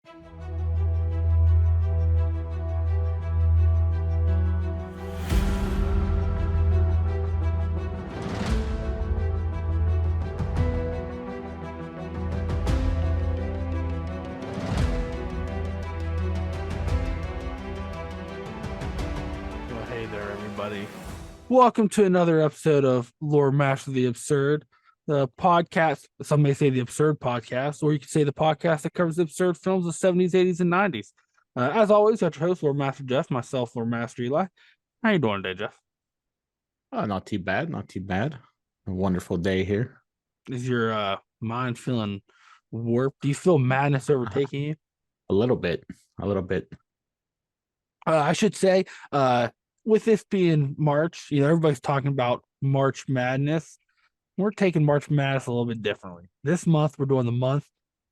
Well, hey there, everybody. Welcome to another episode of Loremasters the Absurd, the podcast. Some may say the Absurd Podcast, or you could say the podcast that covers the absurd films of the 70s, 80s, and 90s. As always, that's your host, Loremaster Jeff, myself, Loremaster Eli. How you doing today, Jeff? Oh, not too bad. Not too bad. A wonderful day here. Is your mind feeling warped? Do you feel madness overtaking you? A little bit. A little bit. I should say, with this being March, everybody's talking about March Madness. We're taking March Madness a little bit differently. This month, we're doing the month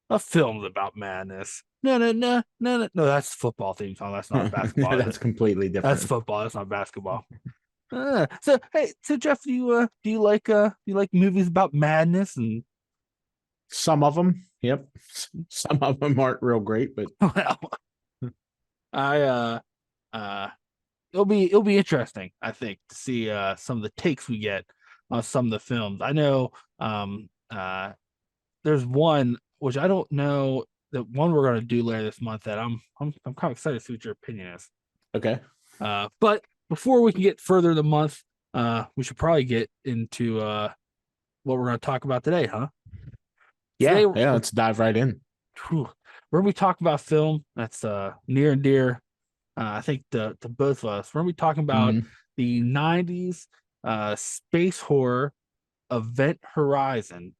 of films about madness. No, that's football theme song. That's not basketball. That's completely different. That's football. That's not basketball. So Jeff, do you like movies about madness? And some of them, yep. Some of them aren't real great, but well, it'll be interesting, I think, to see some of the takes we get on some of the films. I know there's one which I don't know, the one we're going to do later this month that I'm kind of excited to see what your opinion is. Okay. But before we can get further in the month, we should probably get into what we're going to talk about today, huh? Yeah, let's dive right in. We're going to be talking about film that's near and dear, I think, to both of us. We're going to be talking about the 90s space horror Event Horizon.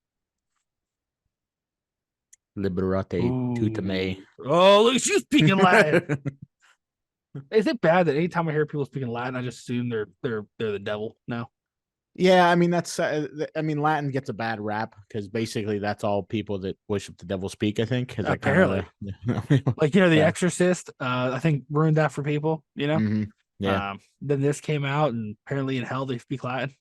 Liberate tutte me. Oh, look at you speaking Latin. Is it bad that anytime I hear people speaking Latin, I just assume they're the devil now? Yeah, I mean Latin gets a bad rap because basically that's all people that worship the devil speak. I think apparently, like The Exorcist. I think ruined that for people. Yeah. Then this came out, and apparently in hell they speak Latin.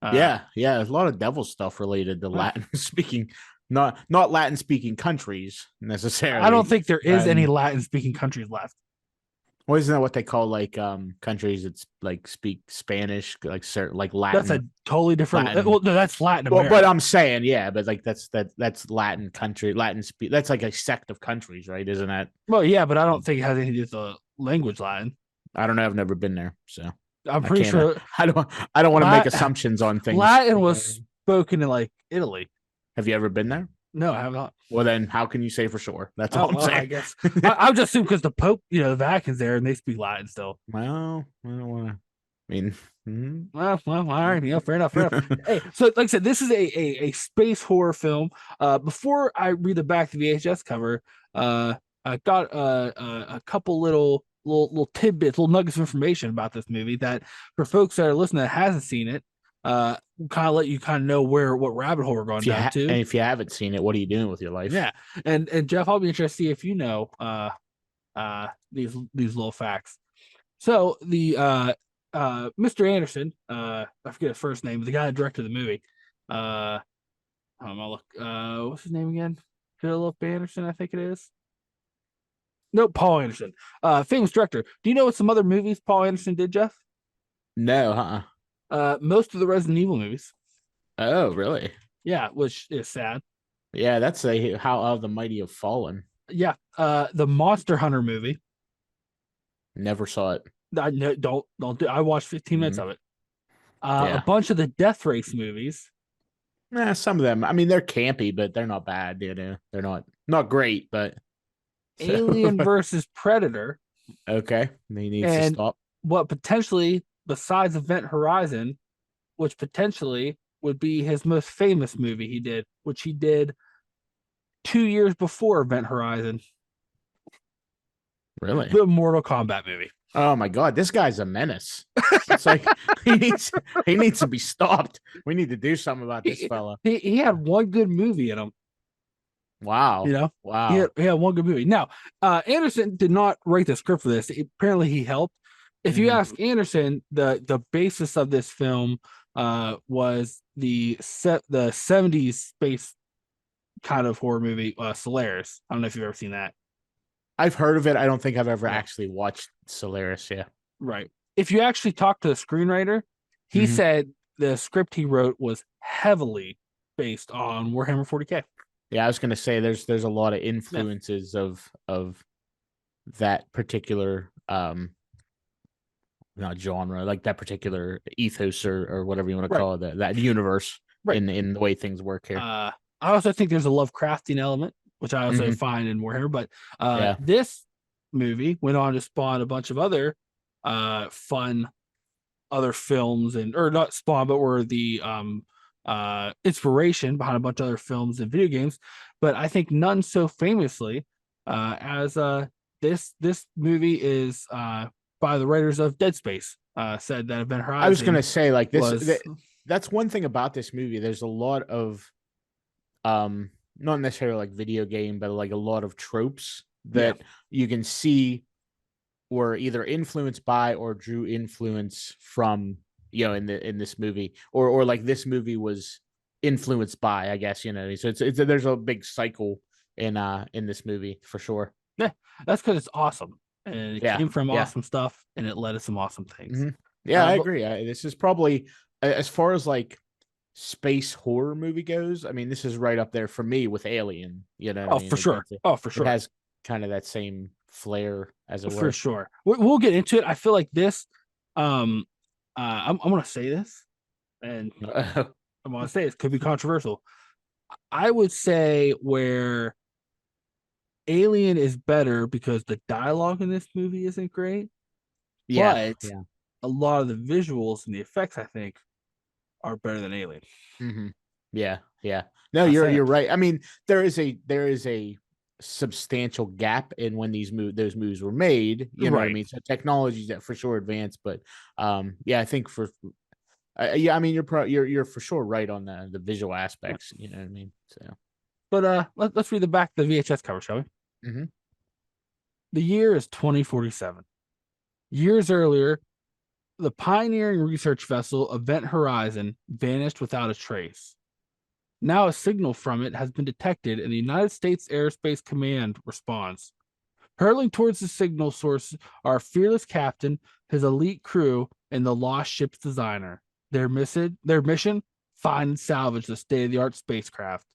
Yeah. There's a lot of devil stuff related to Latin speaking. Not Latin speaking countries necessarily. I don't think there is any Latin speaking countries left. Well, isn't that what they call countries that speak Spanish, like Latin? That's a totally different. Latin. Well, no, that's Latin America. Well, but I'm saying, yeah, but that's Latin country, Latin speak. That's like a sect of countries, right? Isn't that? Well, yeah, but I don't think it has anything to do with the language Latin. I don't know. I've never been there, so I'm pretty sure. I don't want to make assumptions on things. Latin was spoken in Italy. Have you ever been there? No, I have not. Well, then how can you say for sure? That's all I'm saying. I guess I'll just assume because the Pope, the Vatican's there and they speak Latin still. Well, I don't want to. I mean, well, all right, fair enough. Hey, so like I said, this is a space horror film. Before I read the back of the VHS cover, I got a couple little tidbits, little nuggets of information about this movie that for folks that are listening that hasn't seen it, kind of let you know what rabbit hole we're going down to. And if you haven't seen it, what are you doing with your life? Yeah, and Jeff, I'll be interested to see if you know these little facts. So the Mr. Anderson, I forget his first name, but the guy that directed the movie, I'll look. What's his name again? Philip Anderson, I think it is. Nope, Paul Anderson. Famous director. Do you know what some other movies Paul Anderson did, Jeff? No, most of the Resident Evil movies. Oh, really? Yeah, which is sad. Yeah, that's How the Mighty Have Fallen. Yeah, the Monster Hunter movie. Never saw it. Don't do. I watched 15 minutes of it. A bunch of the Death Race movies. Some of them. I mean, they're campy, but they're not bad. They're not great, but Alien versus Predator. Okay, he needs to stop. What potentially, besides Event Horizon, which potentially would be his most famous movie he did, which he did 2 years before Event Horizon. Really? The Mortal Kombat movie. Oh my God, this guy's a menace. It's like he needs to be stopped. We need to do something about this fella. He had one good movie in him. Wow. Wow. He had one good movie. Now, Anderson did not write the script for this. Apparently, he helped. If you ask Anderson, the basis of this film was the 70s space kind of horror movie, Solaris. I don't know if you've ever seen that. I've heard of it. I don't think I've ever Yeah. actually watched Solaris. Yeah. Right. If you actually talk to the screenwriter, he Hmm. said the script he wrote was heavily based on Warhammer 40K. Yeah, I was gonna say there's a lot of Yeah. influences of that particular not genre, like that particular ethos or whatever you want to Right. call it, that universe Right. in the way things work here. I also think there's a Lovecraftian element, which I also Hmm. find in Warhammer. But Yeah. this movie went on to spawn a bunch of other fun other films, and or not spawn, but were the inspiration behind a bunch of other films and video games. But I think none so famously as this movie is by the writers of Dead Space. Said that Event I was Horizon gonna say like was that's one thing about this movie. There's a lot of um not necessarily like video game, but like a lot of tropes yeah, that you can see were either influenced by or drew influence from, in this movie, or like this movie was influenced by, I guess, so it's there's a big cycle in this movie for sure. yeah, that's because it's awesome and it Yeah. came from Yeah. awesome stuff and it led to some awesome things. Hmm. Yeah, I But agree. This is probably, as far as like space horror movie goes, I mean, this is right up there for me with Alien. You know what I oh, mean? for sure. Oh, for It sure. has kind of that same flair, as it For were. sure. We'll get into it. I feel like this. Um, I'm gonna say this, and I'm gonna say it could be controversial. I would say where Alien is better because the dialogue in this movie isn't great, Yeah. but Yeah. a lot of the visuals and the effects I think are better than Alien. Hmm. Yeah. Yeah. No, I say you're it. right. I mean, there is a substantial gap in when those movies were made. You know what I Right. mean? So technology's that for sure advanced, but yeah, I think yeah, I mean, you're for sure right on the visual Yeah. aspects. You know what I mean? So. But let's read the back of the VHS cover, shall we? Hmm. The year is 2047. Years earlier, the pioneering research vessel Event Horizon vanished without a trace. Now a signal from it has been detected, and the United States Aerospace Command responds. Hurtling towards the signal source are a fearless captain, his elite crew, and the lost ship's designer. Their mission: find and salvage the state-of-the-art spacecraft.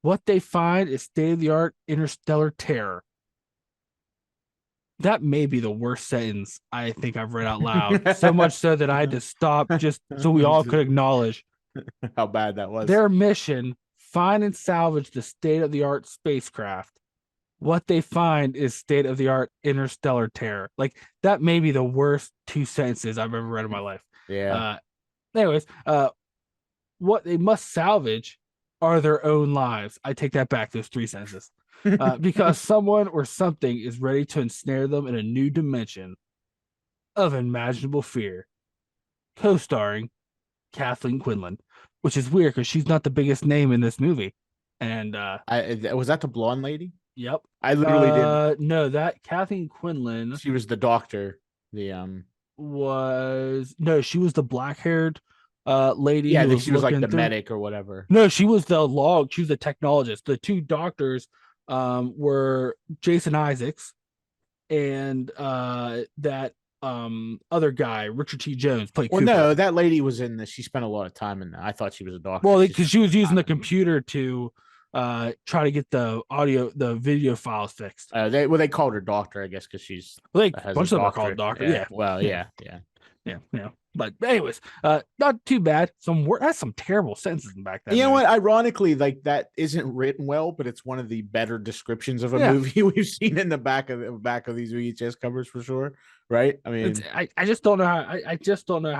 What they find is state-of-the-art interstellar terror. That may be the worst sentence I think I've read out loud. So much so that I had to stop just so we all could acknowledge How bad that was. their mission: find and salvage the state of the art spacecraft. What they find is state of the art interstellar terror. Like that may be the worst two sentences I've ever read in my life. Yeah. Uh, anyways, what they must salvage are their own lives. I take that back. Those three sentences. Because someone or something is ready to ensnare them in a new dimension of unimaginable fear. Co-starring Kathleen Quinlan, which is weird because she's not the biggest name in this movie. And I was that the blonde lady? yep. I literally didn't. No, that Kathleen Quinlan She was the doctor. The was no, she was the black haired lady Yeah, who was she was like looking the through. medic or whatever. No, she was the log, she was the technologist. The two doctors were Jason Isaacs and that other guy, Richard T. Jones, played Well, Cooper. no, that lady was in this. She spent a lot of time in that. I thought she was a doctor. Well, She because spent she was using the time. computer to try to get the video files fixed. They called her doctor, I guess, because she's Like a has a bunch of them are called doctorate. doctor. Yeah. Yeah. Well, Yeah. yeah, yeah. Yeah. Yeah. But anyways, not too bad. That's some terrible sentences in back that You know movie. what? Ironically, like that isn't written well, but it's one of the better descriptions of a Yeah. movie we've seen in the back of these VHS covers for sure. Right? I mean, I just don't know how I just don't know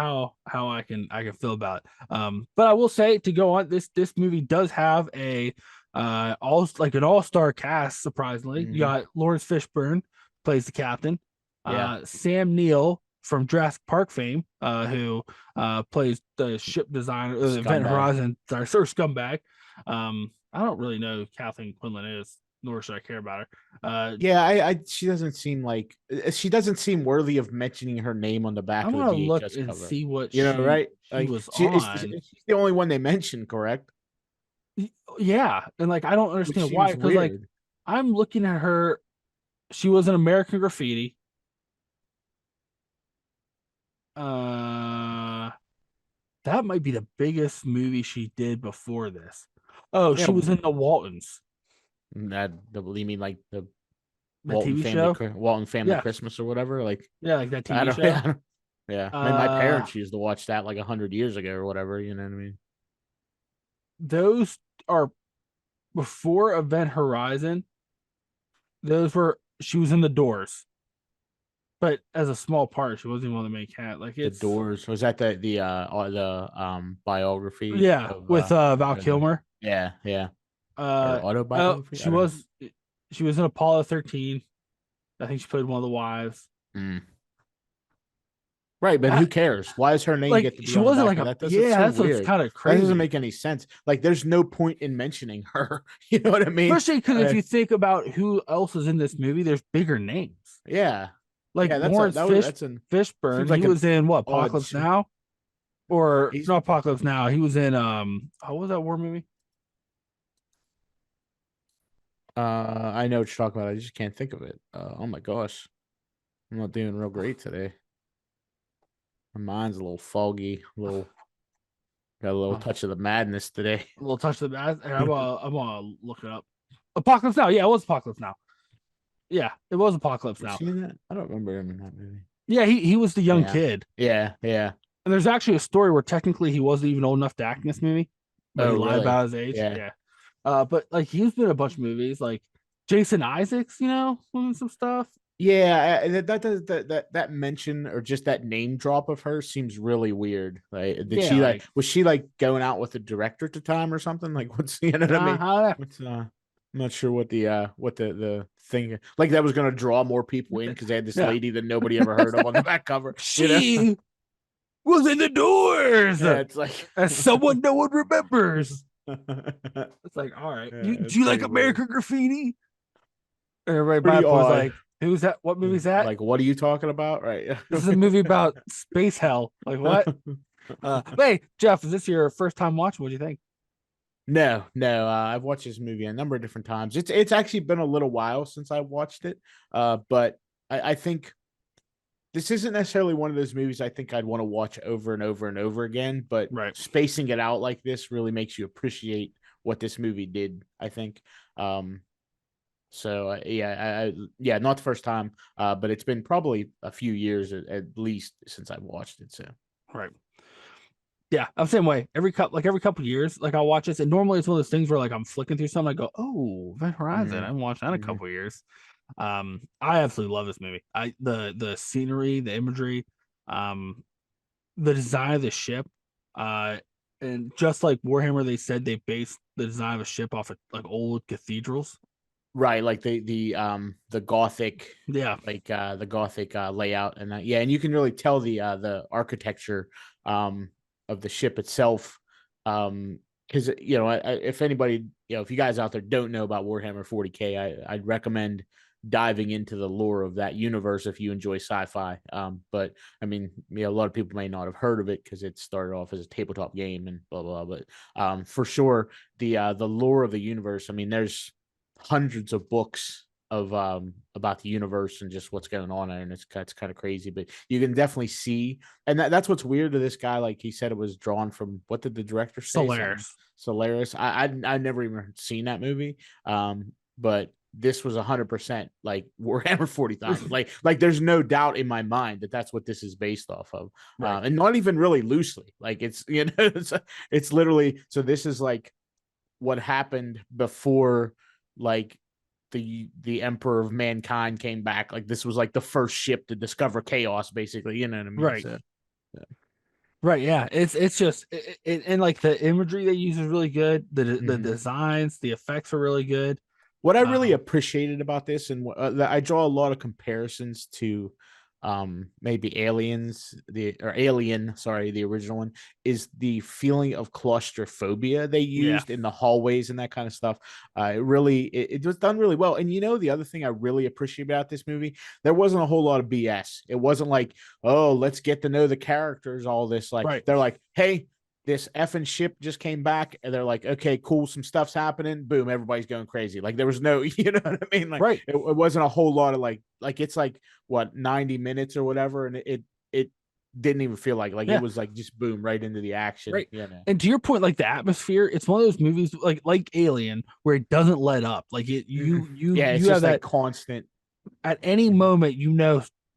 how I can feel about it. But I will say to go on, this movie does have a an all-star cast, surprisingly. You mhm. got Lawrence Fishburne plays the captain, Yeah, Sam Neill from Jurassic Park fame, who plays the ship designer, Event scumbag. Horizon, sorry, sort of scumbag. I don't really know who Kathleen Quinlan is, nor should I care about her. Yeah, she doesn't seem like she doesn't seem worthy of mentioning her name on the back I'm of the gonna look VHS and cover. see what You know, right? she Like was on. she's the only one they mentioned, correct? Yeah, and like I don't Which understand why, seems because like weird. I'm looking at her She was in American Graffiti. Uh, that might be the biggest movie she did before this. Oh, Yeah, she was in the Waltons, that you mean like the the TV show. Walton Family Yeah, Christmas or whatever? Like yeah, like that I TV don't, show. yeah. My Uh, parents used to watch that like 100 years ago or whatever. You know what I mean? those are before Event Horizon. Those were she was in the Doors, but as a small part, she wasn't even on the main cat. Like The it's Doors, was that the biography yeah, of with I Val don't know. Kilmer. Yeah, yeah. Or Uh, autobiography? she I don't know. was in Apollo 13. I think she played one of the wives. Mm. Right, but That who cares? Why does her name like get to be she on the wasn't back like of a that? That's yeah. so That's what's weird. kind of That doesn't crazy. make any sense. Like, there's no point in mentioning her. You know what I mean? Especially because if you think about who else is in this movie, there's bigger names. Yeah, Like yeah. Lawrence That's an Fishburne. seems He like an was in what odd. Apocalypse Now or He's not Apocalypse Now. He was in what was that war movie? I know what you're talking about. I just can't think of it. Oh my gosh, I'm not doing real great today. My mind's a little foggy. Got a little Oh, touch of the madness today. a little touch of the bad. I'm gonna look it up. Apocalypse Now. Yeah, it was Apocalypse Now. Yeah, it was Apocalypse Was Now. he in that? I don't remember him in that movie. Yeah, he was the young Yeah, kid. yeah, yeah. And there's actually a story where technically he wasn't even old enough to act in this movie, but he Oh, lied really? about his age. Yeah, Yeah. But like he's been in a bunch of movies, like Jason Isaacs, was in some stuff. yeah. That mention or just that name drop of her seems really weird. Like, did Yeah, she like like was she like going out with the director at the time or something? Like, what's you know what I mean? how What's I'm not sure what the thing like that was going to draw more people in because they had this yeah. lady that nobody ever heard of on the back cover. You know? She was in the Doors. Yeah, it's like As someone no one remembers. It's like, all right. yeah, Do it's you like pretty weird. American Graffiti? And everybody Pretty was odd. like, who's that? What movie's that? Like, what are you talking about? Right. This is a movie about space hell. Like what? Hey, Jeff, is this your first time watching? What do you think? No, no. I've watched this movie a number of different times. It's actually been a little while since I watched it. But I think this isn't necessarily one of those movies I think I'd want to watch over and over and over again. But Right. spacing it out like this really makes you appreciate what this movie did, I think. So yeah, not the first time, but it's been probably a few years at least since I've watched it. So Right. Yeah, I'm the same way. Every couple of years, like I'll watch this, and normally it's one of those things where like I'm flicking through something, I go, "Oh, Event Horizon." I mm-hmm. haven't watched that in a Mm-hmm. couple of years. I absolutely love this movie. The scenery, the imagery, um, the design of the ship, uh, and just like Warhammer, they said they based the design of a ship off of like old cathedrals. Right, like the gothic Yeah, the gothic layout and that, yeah, and you can really tell the architecture of the ship itself, because if anybody, if you guys out there don't know about Warhammer 40K, I'd recommend diving into the lore of that universe if you enjoy sci-fi. But I mean, a lot of people may not have heard of it because it started off as a tabletop game and blah blah, but for sure the lore of the universe, I mean, there's hundreds of books of about the universe and just what's going on there, and it's kind of crazy, but you can definitely see, and that's what's weird to this guy. Like he said, it was drawn from, what did the director say? Something Solaris. Solaris. I never even seen that movie, but this was 100% like Warhammer 40,000. Like there's no doubt in my mind that that's what this is based off of, Right. and not even really loosely. Like it's it's literally, so this is like what happened before, like the Emperor of Mankind came back. Like this was like the first ship to discover chaos, basically. You know what I mean? Right. So, yeah. Right. Yeah. It's just and like the imagery they use is really good. The Mm-hmm. designs, the effects are really good. What I really Um, appreciated about this, and I draw a lot of comparisons to maybe Aliens, Alien, sorry, the original one, is the feeling of claustrophobia they yeah. used in the hallways and that kind of stuff. It was done really well. And the other thing I really appreciate about this movie, there wasn't a whole lot of BS. It wasn't like, oh, let's get to know the characters, all this. Like Right. they're like, hey, this effing ship just came back, and they're like, okay, cool, some stuff's happening. Boom, everybody's going crazy. Like there was no, you know what I mean? Like Right. it wasn't a whole lot of like it's like what 90 minutes or whatever, and it didn't even feel like it Yeah. was like just boom right into the action. Right. You know. And to your point, like the atmosphere, it's one of those movies like Alien where it doesn't let up. Like it Yeah, it's you have just like that constant. at any moment,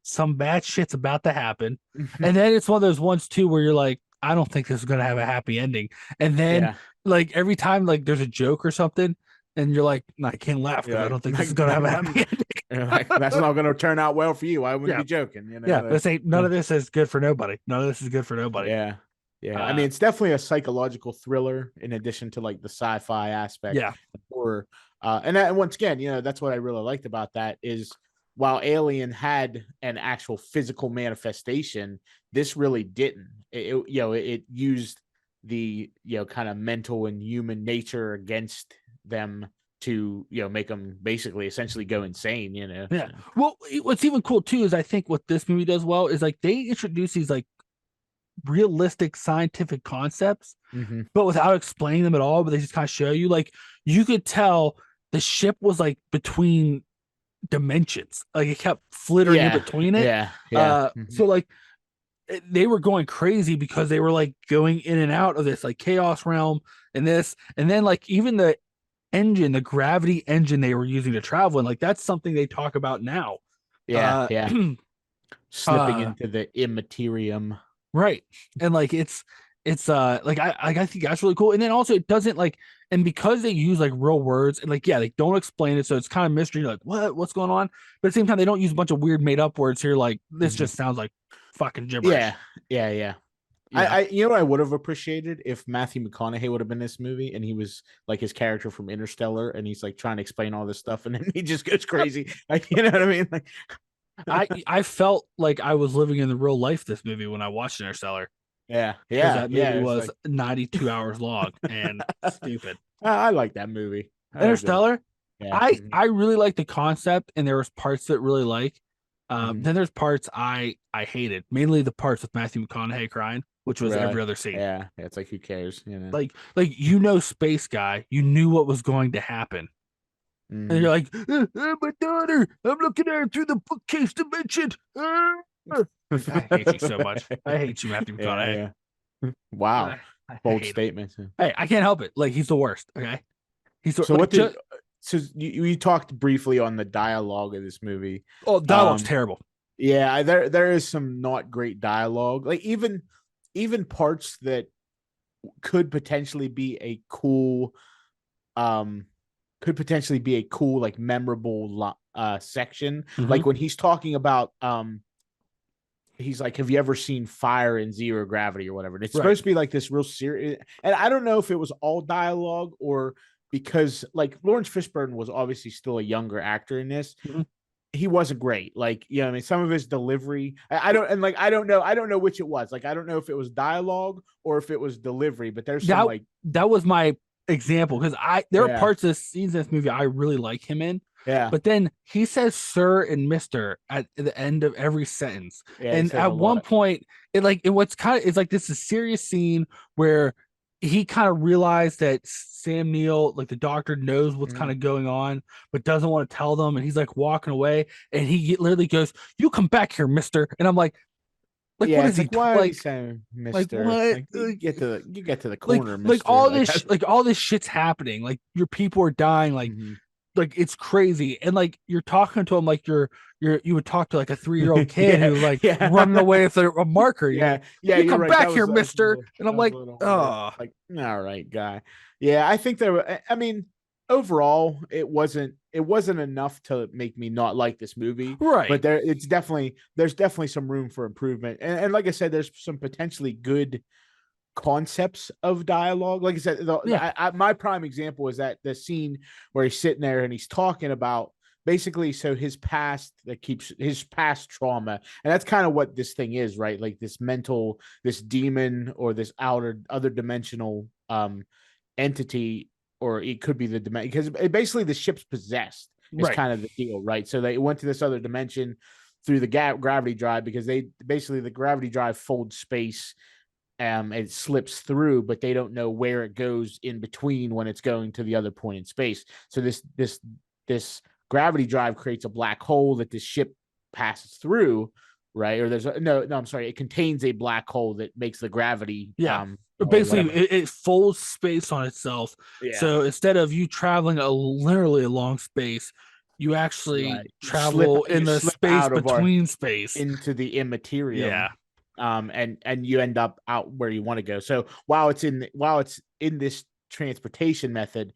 some bad shit's about to happen. And then it's one of those ones too where you're like, I don't think this is gonna have a happy ending. And then Yeah. like every time like there's a joke or something, and you're like, no, I can't laugh You're because I like, don't think this is gonna have a happy that's not going to turn out well for you. I wouldn't yeah. be joking, you know. Yeah. This ain't none of this is good for nobody. None of this is good for nobody. Yeah. Yeah. I Uh mean, it's definitely a psychological thriller in addition to like the sci-fi aspect yeah. or and once again, you know, that's what I really liked about that is while Alien had an actual physical manifestation, this really didn't. You know, it used the, you know, kind of mental and human nature against them to, you know, make them basically essentially go insane, you know. Yeah. So. Well, what's even cool too is I think what this movie does well is like they introduce these like realistic scientific concepts, Mm-hmm. but without explaining them at all. But they just kind of show you, like you could tell the ship was like between dimensions, like it kept flittering in Yeah, between it. yeah, yeah. So like they were going crazy because they were like going in and out of this like chaos realm and this, and then like even the engine, the gravity engine they were using to travel, and like that's something they talk about now. Yeah, Uh, yeah. Slipping uh, into the immaterium. right, and like it's like I think that's really cool, and then also it doesn't like, and because they use like real words and like yeah they don't explain it, so it's kind of mystery. You're like what's going on, but at the same time they don't use a bunch of weird made up words here. Like this Mhm. just sounds like fucking gibberish. Yeah, yeah, yeah. Yeah, You know what I would have appreciated if Matthew McConaughey would have been in this movie and he was like his character from Interstellar and he's like trying to explain all this stuff and then he just goes crazy. Like, you know what I mean? Like, I felt like I was living in the real life this movie when I watched Interstellar yeah, because yeah, that movie yeah. It's was like 92 hours long and stupid. I like that movie. I liked it. Interstellar, Yeah. I really like the concept, and there was parts that really like. Mhm. Then there's parts I hated, mainly the parts with Matthew McConaughey crying, which was Really? every other scene. Yeah. Yeah. It's like who cares, you know? Like you know, space guy, you knew what was going to happen, and Mhm. you're like, my daughter, I'm looking at her through the bookcase dimension. Like I hate you so much. I hate you, Matthew Yeah, McConaughey. yeah. Wow. I Bold hate him. statement. Hey, I can't help it. Like he's the worst. Okay, So like what just did so you talked briefly on the dialogue of this movie. oh dialogue's Um terrible. yeah, there is some not great dialogue. Like even parts that could potentially be a cool um could potentially be a cool like memorable section. Mm-hmm. Like when he's talking about he's like, have you ever seen fire in zero gravity or whatever? And it's Right. supposed to be like this real serious. And I don't know if it was all dialogue or because like Lawrence Fishburne was obviously still a younger actor in this. Mm-hmm. He wasn't great. Like, you know, I mean, some of his delivery, I don't, and like, I don't know which it was. Like, I don't know if it was dialogue or if it was delivery, but there's some that like, that was my example because I there are yeah, parts of the scenes in this movie I really like him in, yeah, but then he says "sir" and "Mister" at the end of every sentence, yeah. He and says a at one lot. point it what's kind of it's like this is a serious scene where he kind of realized that Sam Neill, like the doctor, knows what's kind Mhm. of going on, but doesn't want to tell them, and he's like walking away, and he literally goes, "You come back here, Mister," and I'm like, what Yeah, is it's he like, why are you like? saying Like Mister? what? Like, you get to the corner, Like Mister. Like, all this shit's happening. Like your people are dying. mhm. Like it's crazy. And like you're talking to him like you would talk to like a 3-year-old kid Yeah, who like running yeah. away with a marker. You're Yeah, like, yeah, you you're come right. back here, Mister. And I'm That was a like, little harsh. oh Like, all right, guy. Yeah, I think there were. I mean, overall, it wasn't enough to make me not like this movie. But right. there's definitely some room for improvement. And like I said, there's some potentially good concepts of dialogue. Like I said, Yeah. my prime example is that the scene where he's sitting there and he's talking about basically so his past that keeps his past trauma, and that's kind of what this thing is, right? Like this demon or this other dimensional entity, or it could be the dimension because basically the ship's possessed is Right. kind of the deal, right? So they went to this other dimension through the gravity drive because they basically the gravity drive folds space it slips through, but they don't know where it goes in between when it's going to the other point in space. So this gravity drive creates a black hole that this ship passes through, right? Or there's I'm sorry, it contains a black hole that makes the gravity Yeah. or Basically, whatever. it folds space on itself. Yeah, So instead of you traveling literally a long space, you actually right. travel in You the slip space out of our between space. into the immaterium, Yeah. and you end up out where you want to go. So while it's in this transportation method,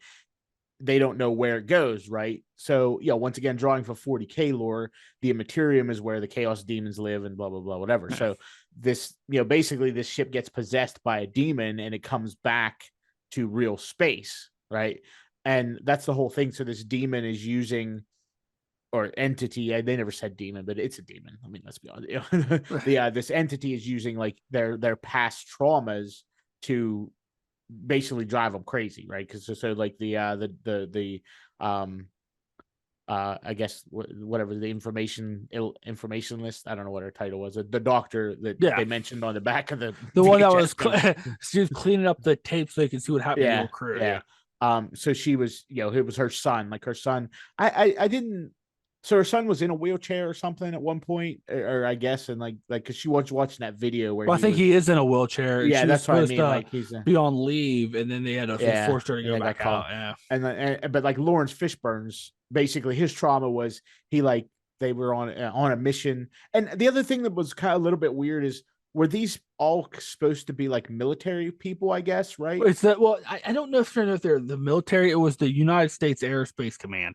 they don't know where it goes, right? So, once again, drawing for 40K lore, the Immaterium is where the Chaos Demons live and blah, blah, blah, whatever. So this, basically this ship gets possessed by a demon and it comes back to real space, right? And that's the whole thing. So this demon is using, or entity, they never said demon, but it's a demon. I mean, let's be honest. This entity is using like their past traumas to basically drive them crazy, right? Because so like the I guess whatever the information list. I don't know what her title was. The doctor that Yeah. they mentioned on the back of the The one that was VHS she was cleaning up the tape so they could see what happened to the yeah, old crew. yeah. So she was, it was her son. Like her son, I didn't. So her son was in a wheelchair or something at one point, or I guess, and like because she was watching that video where Well, I he think was. he is in a wheelchair, and Yeah, she was that's what I supposed mean. to Like he's be on leave, and then they yeah, forced her to and go then got back out. called. Yeah. But like Lawrence Fishburne's basically his trauma was he like they were on a mission. And the other thing that was kind of a little bit weird is were these all supposed to be like military people, I guess, right? It's that. Well, I don't know if they're the military. It was the United States Aerospace Command,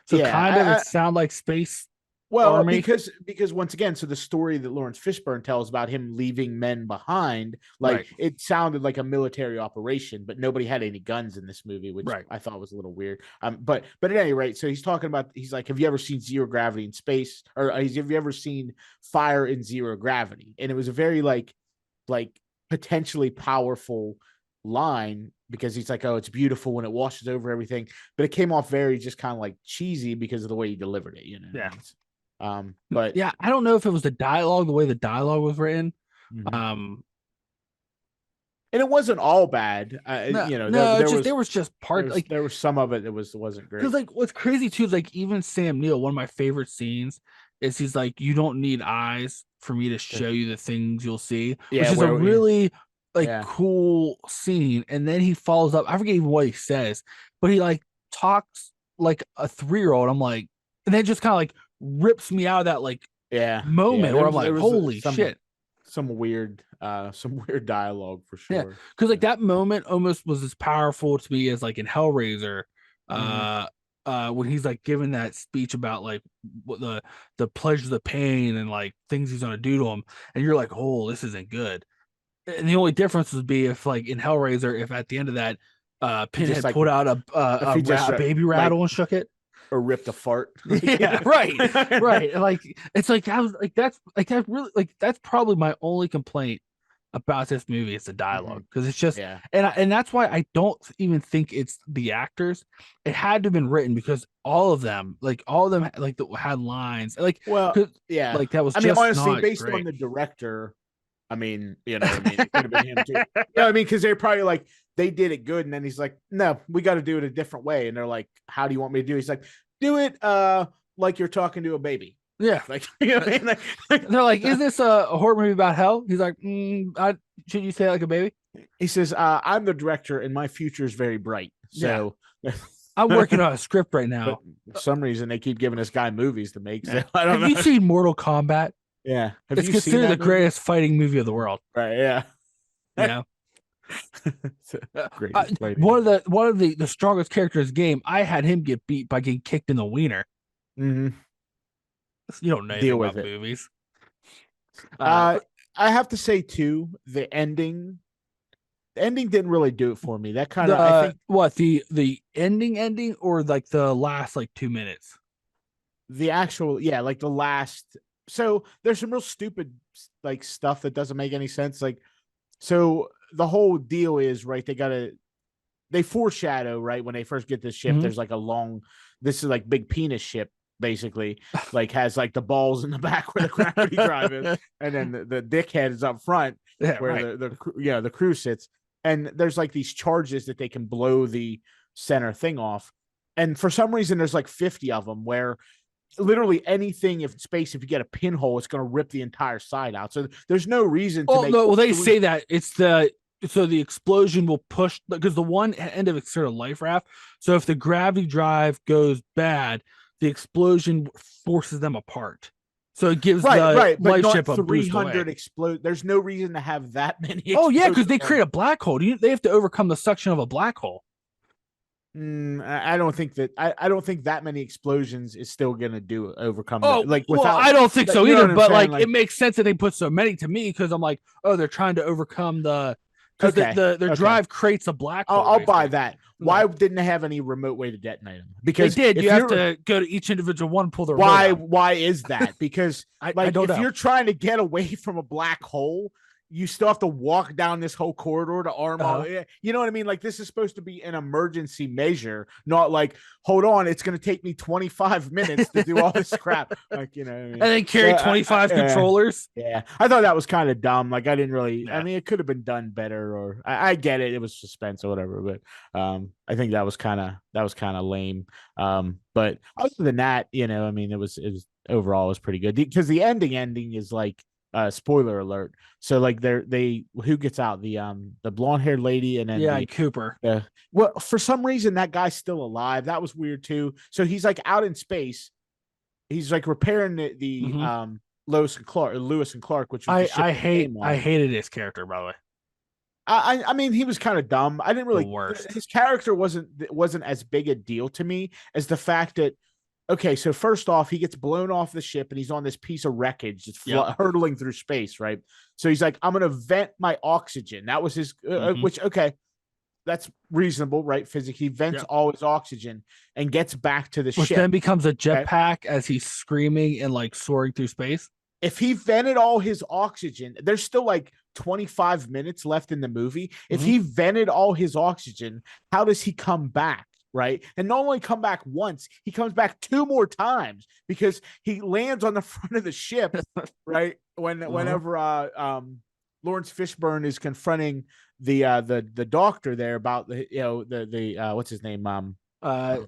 so Yeah, kind of it sound like space well, army. because once again, so the story that Lawrence Fishburne tells about him leaving men behind, like Right. it sounded like a military operation, but nobody had any guns in this movie, which Right. I thought was a little weird. But at any rate, so he's talking about he's like, have you ever seen zero gravity in space, or have you ever seen fire in zero gravity? And it was a very like potentially powerful line because he's like, oh, it's beautiful when it washes over everything, but it came off very just kind of like cheesy because of the way he delivered it, Yeah. But Yeah, I don't know if it was the dialogue, the way the dialogue was written. mm-hmm. Um, And it wasn't all bad. no, There no, it's just there was just parts like there was some of it that wasn't because great. like what's crazy too is like even Sam Neill, one of my favorite scenes is he's like, you don't need eyes for me to show you the things you'll see, which Yeah, is a where really like yeah, cool scene. And then he follows up. I forget even what he says, but he like talks like a 3-year-old. I'm like, and then just kind of like rips me out of that like yeah. moment where I'm like, There was holy shit. some weird dialogue for Yeah, sure. because like that moment almost was as powerful to me as like in Hellraiser, Mm-hmm. when he's like giving that speech about like what the pleasure, the pain, and like things he's gonna do to him, and you're like, oh, this isn't good. And the only difference would be if like in Hellraiser, if at the end of that, He just Pinhead like pulled out if he just a baby rattle like and shook it. or ripped a fart. Yeah, right, right. And, like it's like that was like that's really like that's probably my only complaint about this movie is the Mm-hmm. dialogue because it's just Yeah. and that's why I don't even think it's the actors. It had to have been written because all of them like had lines like Well, yeah. like that was I mean, just honestly, not based on great. the director, I mean, you know what I mean? It could have been him too. I mean, because they're probably like, they did it good. And then he's like, no, we got to do it a different way. And they're like, how do you want me to do it? He's like, do it like you're talking to a baby. Yeah, Like, you know what I mean? they're like, is this a horror movie about hell? He's like, should you say it like a baby? He says, I'm the director and my future is very bright. So I'm working on a script right now. But for some reason, they keep giving this guy movies to make. So I Have don't know. you seen Mortal Kombat? Yeah. Have It's you seen considered that the movie? greatest fighting movie of the world. Right. Yeah. Yeah. Greatest fighting. One of the strongest characters in the game, I had him get beat by getting kicked in the wiener. Mm-hmm. You don't know anything about movies. I have to say too, the ending didn't really do it for me. That kind of I think what the ending or like the last like 2 minutes. The actual like the last. So there's some real stupid like stuff that doesn't make any sense. Like so the whole deal is right. They foreshadow right when they first get this ship. Mm-hmm. There's like this is like big penis ship. Basically, like has like the balls in the back where the gravity drive is, and then the dickhead is up front. Yeah, where right. the crew sits, and there's like these charges that they can blow the center thing off, and for some reason there's like 50 of them where literally anything if space if you get a pinhole it's going to rip the entire side out, so there's no reason to Oh make no, well they say that it's the so the explosion will push because the one end of it's sort of life raft. So if the gravity drive goes bad, the explosion forces them apart. So it gives the right but life not ship a boost away. 300 explode. There's no reason to have that many Oh yeah, explosions. because they create a black hole. They have to overcome the suction of a black hole. I don't think that I don't think that many explosions is still gonna do overcome that Oh like well, without I don't think so you know either. what I'm But saying, like, like it makes sense that they put so many to me because I'm like, oh, they're trying to overcome the because okay their okay drive creates a black hole. I'll buy Basically, that. okay. Why didn't they have any remote way to detonate them? They Because did. You if have you're to go to each individual one, pull the remote out. why is that? Because I like don't if know. you're trying to get away from a black hole, you still have to walk down this whole corridor to arm all. You know what I mean? Like this is supposed to be an emergency measure, not like hold on, it's going to take me 25 minutes to do all this crap. Like you know, what I mean? And then carry So, 25 controllers. yeah, I thought that was kind of dumb. Like I didn't really. I Yeah. mean, it could have been done better, or I get it. It was suspense or whatever, but I think that was kind of lame. But other than that, you know, I mean, it was overall it was pretty good because the ending is like spoiler alert. So like they who gets out the blonde haired lady and then Yeah, and Cooper. well for some reason that guy's still alive. That was weird too. So he's like out in space. He's like repairing the Mhm. Lewis and Clark, which was the ship that came I on. hated his character, by the way. I mean he was kind of dumb. I didn't The really worst. his character wasn't as big a deal to me as the fact that okay, so first off, he gets blown off the ship and he's on this piece of wreckage that's Yep. hurtling through space, right? So he's like, I'm going to vent my oxygen. That was his, which, okay, that's reasonable, right? Physics. He vents Yep. all his oxygen and gets back to the Which ship. then becomes a Okay? jetpack as he's screaming and like soaring through space. If he vented all his oxygen, there's still like 25 minutes left in the movie. If he vented all his oxygen, how does he come back? Right. And not only come back once, he comes back 2 more times because he lands on the front of the ship, right? Whenever Lawrence Fishburne is confronting the doctor there about the what's his name? Uh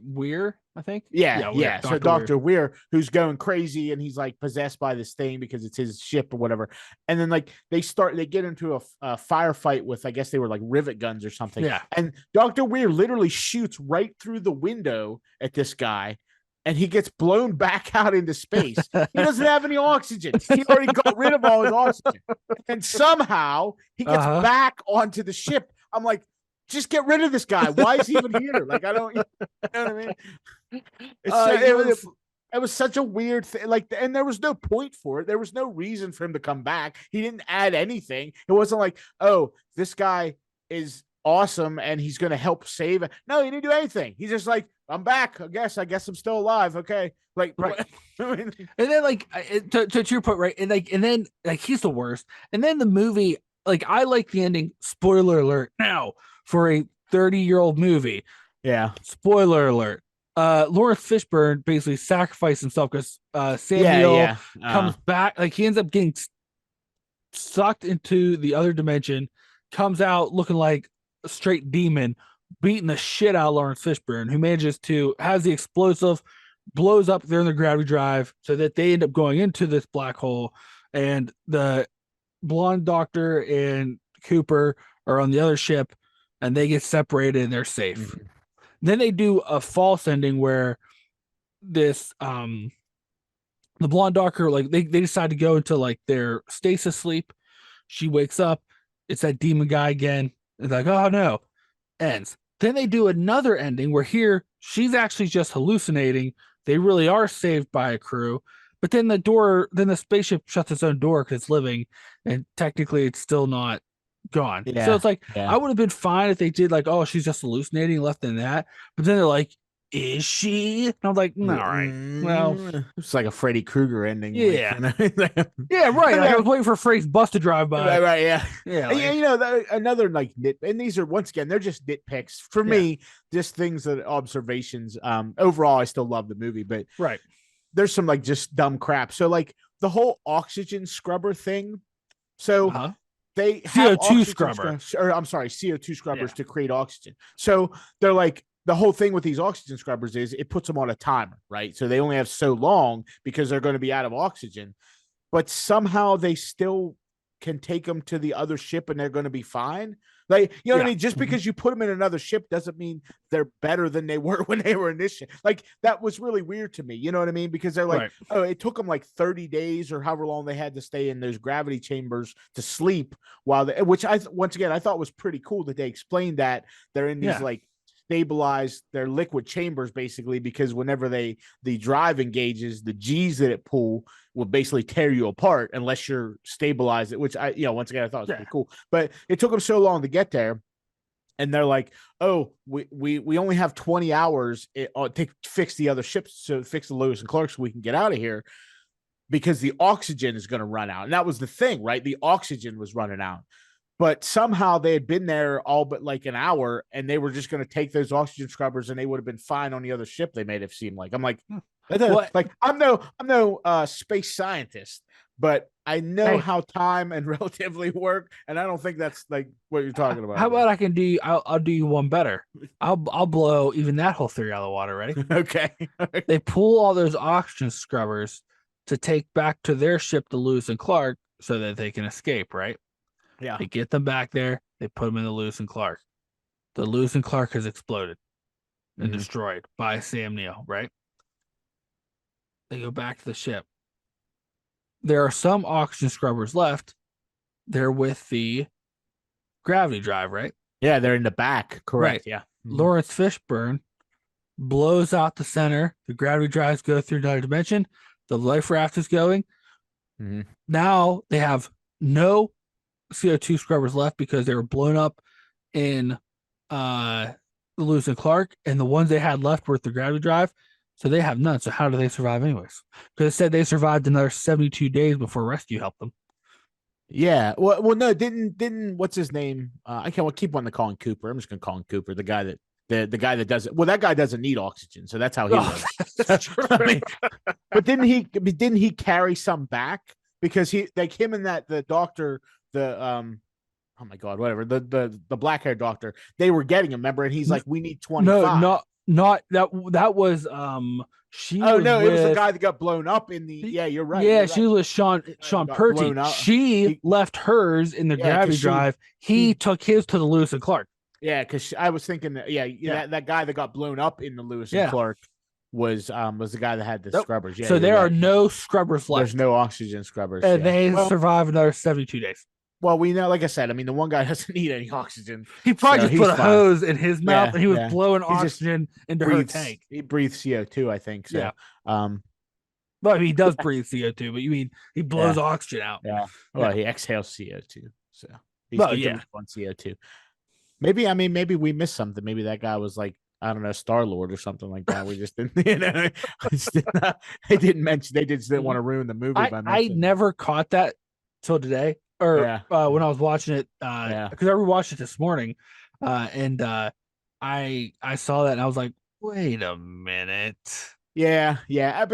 Weir, I think. Yeah, Weir. yeah. So Dr. Weir, who's going crazy and he's like possessed by this thing because it's his ship or whatever. And then like they get into a firefight with, I guess they were like rivet guns or something. Yeah. And Dr. Weir literally shoots right through the window at this guy and he gets blown back out into space. He doesn't have any oxygen. He already got rid of all his oxygen. And somehow he gets back onto the ship. I'm like, just get rid of this guy. Why is he even here? Like, I don't, you know what I mean? It was such a weird thing. Like, and there was no point for it. There was no reason for him to come back. He didn't add anything. It wasn't like, oh, this guy is awesome and he's going to help save it. No, he didn't do anything. He's just like, I'm back. I guess I'm still alive. Okay. Like, right. And then like to your point, right? And then he's the worst. And then the movie, like I like the ending. Spoiler alert now for a 30-year-old movie. Yeah. Spoiler alert. Lawrence Fishburne basically sacrificed himself because Samuel comes back. Like he ends up getting sucked into the other dimension, comes out looking like a straight demon, beating the shit out of Lawrence Fishburne, who manages to has the explosive, blows up there in the gravity drive so that they end up going into this black hole, and the blonde doctor and Cooper are on the other ship and they get separated and they're safe. Then they do a false ending where this the blonde doctor, like they decide to go into like their stasis sleep. She wakes up, it's that demon guy again. It's like, oh no, ends. Then they do another ending where here she's actually just hallucinating. They really are saved by a crew. But then the spaceship shuts its own door because it's living, and technically it's still not gone. Yeah. So it's like I would have been fine if they did like, oh, she's just hallucinating, left in that. But then they're like, is she? And I'm like, all right, well, it's like a Freddy Krueger ending. Yeah, like, yeah, right. Like I was waiting for Freddy's bus to drive by. Right, yeah, yeah. Like, you know, another like nit, and these are once again they're just nitpicks for me, just things that observations. Overall, I still love the movie, but there's some like just dumb crap. So like the whole oxygen scrubber thing, So Uh-huh. they have CO2 oxygen scrubber. scrubbers, or I'm sorry, CO2 Yeah. scrubbers to create oxygen. So they're like, the whole thing with these oxygen scrubbers is it puts them on a timer, right? So they only have so long because they're going to be out of oxygen, but somehow they still can take them to the other ship and they're going to be fine. Like, you know what I Yeah. mean? Just because you put them in another ship doesn't mean they're better than they were when they were in this ship. Like, that was really weird to me. You know what I mean? Because they're like, Right. oh, it took them like 30 days or however long they had to stay in those gravity chambers to sleep while they, which once again, I thought was pretty cool that they explained that they're in these Yeah. like stabilized their liquid chambers basically, because whenever the drive engages, the G's that it pull will basically tear you apart unless you're stabilized it, which I, once again, I thought was Yeah. pretty cool. But it took them so long to get there. And they're like, oh, we only have 20 hours to fix the other ships, so fix the Lewis and Clark so we can get out of here, because the oxygen is going to run out. And that was the thing, right? The oxygen was running out. But somehow they had been there all but like an hour, and they were just going to take those oxygen scrubbers, and they would have been fine on the other ship. They made it seem like. I'm like, What? like I'm no space scientist, but I know Hey, how time and relatively work, and I don't think that's like what you're talking about how here. about I can do you, I'll do you one better. I'll blow even that whole theory out of the water. Ready? Okay. They pull all those oxygen scrubbers to take back to their ship, the Lewis and Clark, so that they can escape, right? Yeah. They get them back there, they put them in the Lewis and Clark. The Lewis and Clark has exploded and Mhm. destroyed by Sam Neill, right? They go back to the ship. There are some oxygen scrubbers left. They're with the gravity drive, right? Yeah, they're in the back. Right. Correct. Yeah. Mhm. Lawrence Fishburne blows out the center. The gravity drives go through another dimension. The life raft is going. Mhm. Now they have no CO2 scrubbers left because they were blown up in uh Lewis and Clark, and the ones they had left were at the gravity drive. So they have none. So how do they survive anyways? Because it said they survived another 72 days before rescue helped them. Yeah. Well, no, didn't what's his name? I can't keep wanting to call him Cooper. I'm just gonna call him Cooper, the guy that the guy that does it. Well, that guy doesn't need oxygen, so that's how he Oh, lives. that's true. I mean, but didn't he carry some back, because he, like, him and that the doctor, the oh my god, whatever, the black haired doctor, they were getting him, remember, and he's like, we need No, 25. not that. That was she Oh was no, it was the with guy that got blown up in the, yeah, you're right, yeah, she was with Sean got Purty. blown up. She He, left hers in the yeah, because gravity drive. He he took his to the Lewis and Clark. yeah, because I was thinking that, yeah, Yeah. that guy that got blown up in the Lewis and Yeah. Clark was the guy that had the Nope. scrubbers. Yeah, So you're there are right. no scrubbers left. There's no oxygen scrubbers. And Yeah. they Well, survive another 72 days. we know, like I said, I mean, the one guy doesn't need any oxygen, He probably so just he's put a fine. hose in his mouth Yeah, and he was yeah. blowing He just oxygen into her breathes. tank. He breathes CO2, I think. So, Yeah. um, Well, he does breathe CO2, but you mean he blows yeah, oxygen out. yeah. Well, he exhales CO2, so he's Well, good yeah. to live on CO2. Maybe, I mean, maybe we missed something. Maybe that guy was like, I don't know, Star-Lord or something like that. We just didn't, they didn't mention. They just didn't want to ruin the movie by I mentioning. never caught that till today, or Yeah. when I was watching it, Yeah. because I rewatched it this morning, and I saw that and I was like, wait a minute. Yeah, yeah.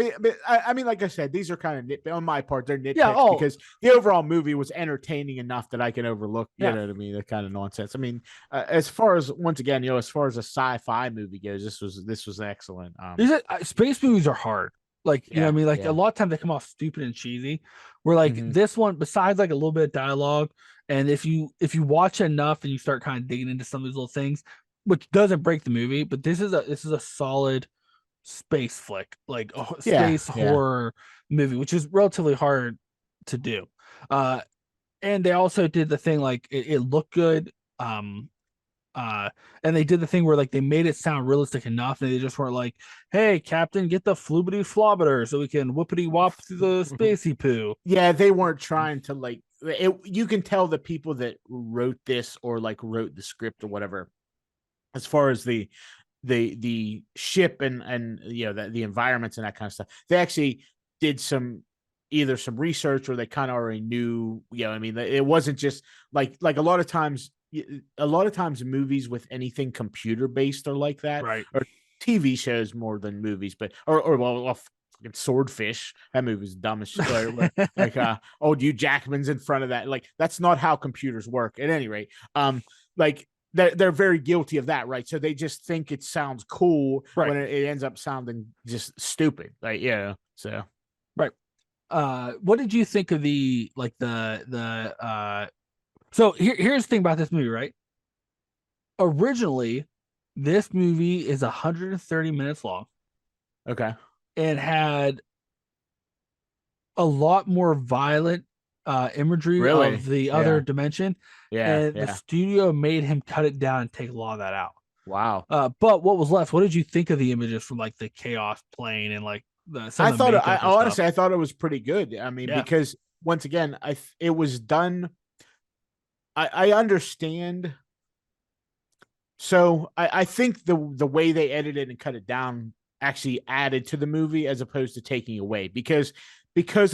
I mean, like I said, these are kind of on my part. They're nitpicks, Yeah, oh. because the overall movie was entertaining enough that I can overlook. You Yeah. know what I mean? That kind of nonsense. I mean, as far as, once again, as far as a sci-fi movie goes, this was excellent. These space movies are hard. Like, you know what I mean? Like, yeah. a lot of times they come off stupid and cheesy. Where like Mhm. this one, besides like a little bit of dialogue, and if you watch enough and you start kind of digging into some of these little things, which doesn't break the movie, but this is a solid space flick, like a space horror movie, which is relatively hard to do. And they also did the thing, like it looked good. And they did the thing where like they made it sound realistic enough, and they just weren't like, "Hey, Captain, get the floobity flobbeter so we can whoopity wop through the spacey poo." Yeah, they weren't trying to, like, it. You can tell the people that wrote this, or like wrote the script or whatever, as far as the ship and the environments and that kind of stuff, they actually did either some research, or they kind of already knew. I mean, it wasn't just like a lot of times movies with anything computer based are like that, Right. or TV shows more than movies, but or well, fucking Swordfish. That movie was dumb as shit. Like oh, Hugh Jackman's in front of that. Like that's not how computers work. At any rate, like they're very guilty of that, right? So they just think it sounds cool Right. when it ends up sounding just stupid. Like so Right. What did you think of so here's the thing about this movie, right? Originally, this movie is 130 minutes long okay, and had a lot more violent imagery of really, the other yeah, dimension, yeah, and the yeah. studio made him cut it down and take a lot of that out. Wow. But what was left? What did you think of the images from like the chaos plane and like some I of the thought I makeup and stuff? honestly I thought it was pretty good. I mean, Yeah, because once again, it was done. I understand. So I think the way they edited and cut it down actually added to the movie as opposed to taking away because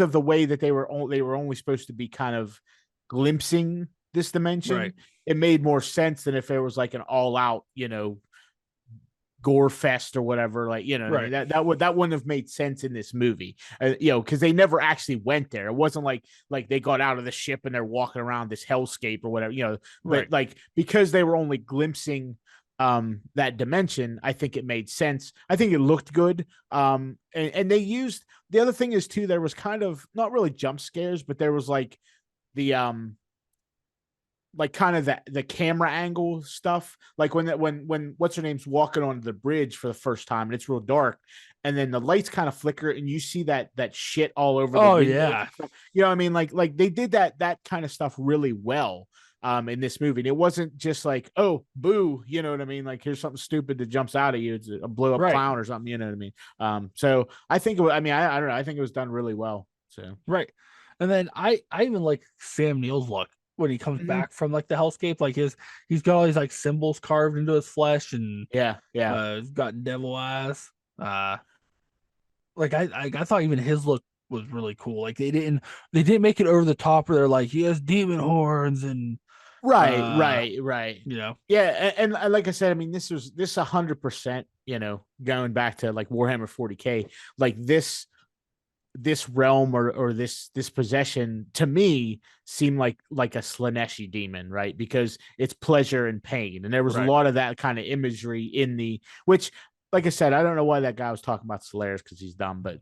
of the way that they were only supposed to be kind of glimpsing this right, dimension. It made more sense than if it was like an all out, gore fest or whatever. Like, you know what I mean? right, That wouldn't have made sense in this movie. Because they never actually went there. It wasn't like they got out of the ship and they're walking around this hellscape or whatever. right, But like because they were only glimpsing that dimension, I think it made sense. I think it looked good. And they used the other thing is too, there was kind of not really jump scares, but there was the like kind of the camera angle stuff, like when what's her name's walking onto the bridge for the first time and it's real dark, and then the lights kind of flicker and you see that shit all over the oh windows. yeah, You know what I mean? Like they did that kind of stuff really well in this movie. And it wasn't just like, oh, boo, you know what I mean? Like here's something stupid that jumps out at you. It's a blow up right, clown or something, you know what I mean? So I think I mean, I don't know. I think it was done really well. So right. And then I even like Sam Neill's look when he comes mhm. back from like the hellscape, like he's got all these like symbols carved into his flesh and Yeah. he's got devil eyes. Uh like I thought even his look was really cool. Like they didn't make it over the top where they're like he has demon horns and uh Right. you know Yeah, and like I said, I mean, this 100%, going back to like Warhammer 40K, like this realm or this possession to me seemed like a Slaneshi demon, right? Because it's pleasure and pain, and there was a right. lot of that kind of imagery in the which. Like I said, I don't know why that guy was talking about Solaris because he's dumb, but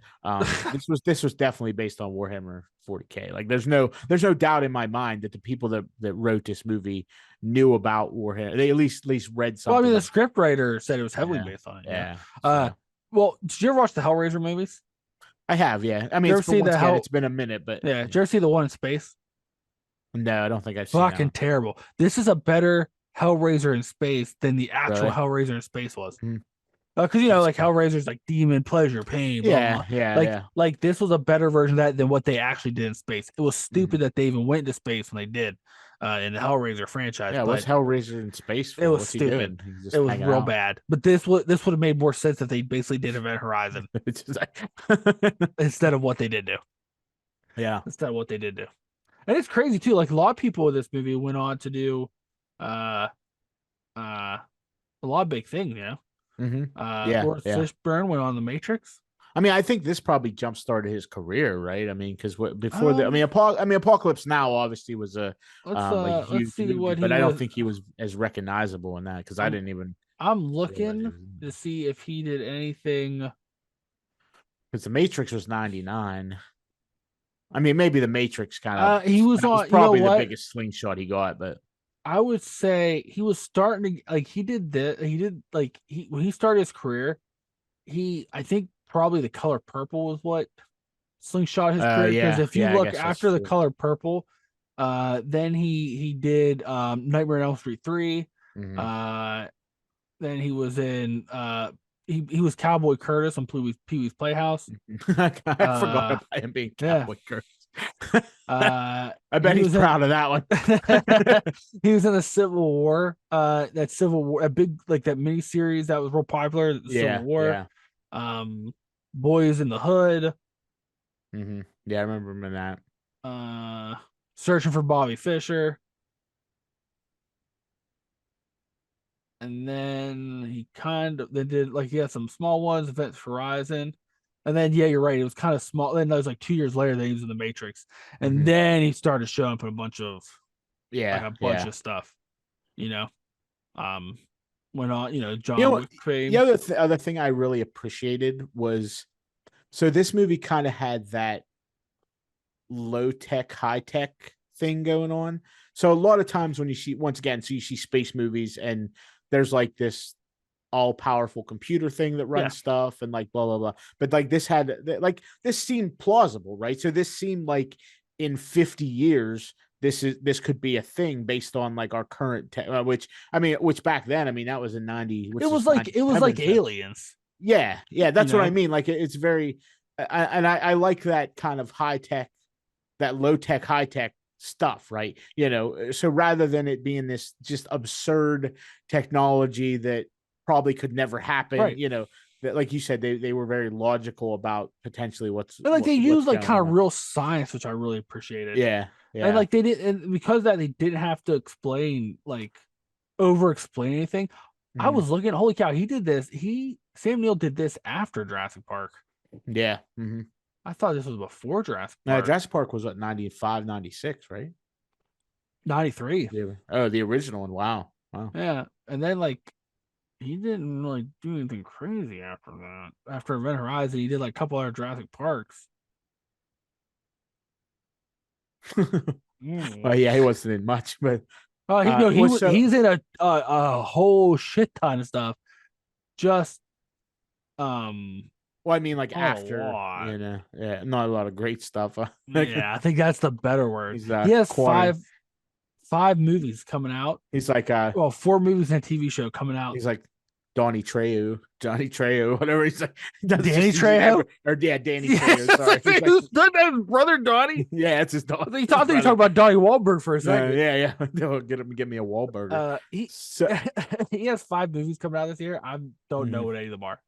this was definitely based on Warhammer 40K. Like there's no doubt in my mind that the people that wrote this movie knew about Warhammer. They at least read Well, I mean something the about. script writer said it was heavily Yeah, based on it. yeah. Uh, So well, did you ever watch the Hellraiser movies? I have, yeah. I mean, Did you it's ever been see once the again, Hell? it's been a minute, but Yeah, did yeah. you ever see the one in space? No, I don't think I've seen that Fucking one. terrible. This is a better Hellraiser in space than the actual Really? Hellraiser in space was. Mhm. Because That's like Hellraiser's like demon, pleasure, pain, blah blah blah. yeah. Like this was a better version of that than what they actually did in space. It was Mhm. stupid that they even went to space when they did in the Hellraiser franchise, Yeah, what's but Hellraiser in space it for? was What's he stupid. doing? He's It just was hanging real out. bad. But this would have made more sense if they basically did Event Horizon It's just like instead of what they did do. yeah. Instead of what they did do. And it's crazy too. Like a lot of people in this movie went on to do uh uh a lot of big things, you know. Yeah, Lawrence yeah. Fishburne went on the Matrix. I mean, I think this probably jump started his career, right? I mean, because before I Um, mean, Apocalypse Now obviously was a let's huge see movie, what but he I don't was. think he was as recognizable in that because I I'm didn't even I'm realize he looking was in to it. see if he did anything. Because The Matrix was 99. I mean, maybe The Matrix kind of He was that was on. You know probably the what? biggest slingshot he got, but I would say he was starting to like he did this. He did like he when he started his career. I think probably The Color Purple was what slingshot his career because if you I look guess that's after The true. Color Purple, then he did Nightmare on Elm Street 3. Hmm. Uh, then he was in he was Cowboy Curtis on Pee Wee's Playhouse. I forgot Uh, about him being yeah. Cowboy Curtis. I bet He he's was in proud of that one. he was in the Civil War. That Civil War, a big like that mini series that was real popular. The Civil Yeah, War. yeah. Um, Boys in the Hood. Yeah, I remember him in that. Uh, Searching for Bobby Fischer. And then he kind of they did like he had some small ones, Events Horizon. And then yeah, you're right. It was kind of small. Then that was like 2 years later that he was in the Matrix, and Mhm. then he started showing up in a bunch of Yeah, a bunch yeah. of stuff. You know, um, went on. You John know, Wick the fame. other thing I really appreciated was, so this movie kind of had that low tech, high tech thing going on. So a lot of times when you see, once again, so you see space movies and there's like this all powerful computer thing that Yeah, runs stuff and like blah blah blah. But like this had, like this seemed plausible, right? So this seemed like in 50 years this could be a thing based on like our current tech, which I mean, which back then, I mean, that was in 90, which is it was like 97. So aliens. yeah, yeah, You that's what I know, mean. Like it's very, I like that kind of high tech, that low tech, high tech stuff, right? So rather than it being this just absurd technology that probably could never happen, right? that like you said, they were very logical about potentially And like they what's used like going kind of on. real science, which I really appreciated. Yeah, And yeah. like they did, and because of that they didn't have to explain like over explain anything. I Hmm. was looking, holy cow, he did this. Sam Neill did this after Jurassic Park. Yeah. Hmm. I thought this was before Jurassic Park. Jurassic Park was what, 95, 96, right? 93. Yeah. Oh, the original one. Wow. Wow. Yeah. And then like he didn't really do anything crazy after that. After Event Horizon, he did like a couple other Jurassic Parks. Well, Mm. yeah, he wasn't in much, but Oh, he no, was so. he's in a whole shit ton of stuff. Just um Well, I mean, like not a after, lot. yeah, not a lot of great stuff. Like Yeah, I think that's the better word. he's He has corner. five movies coming out. He's like Well, four movies and a TV show coming out. he's like Johnny Trejo, whatever. He's like, he does Danny just he's in Trejo. every, or yeah, Danny Trejo. Yes, Sorry, he's like, who's that? His brother Donnie. yeah, it's his dog, I think his you were talking brother. about Donnie Wahlberg for a second. Yeah, yeah. No, get me a Wahlburger. He So, he has five movies coming out this year. I don't know mhm. what any of them are.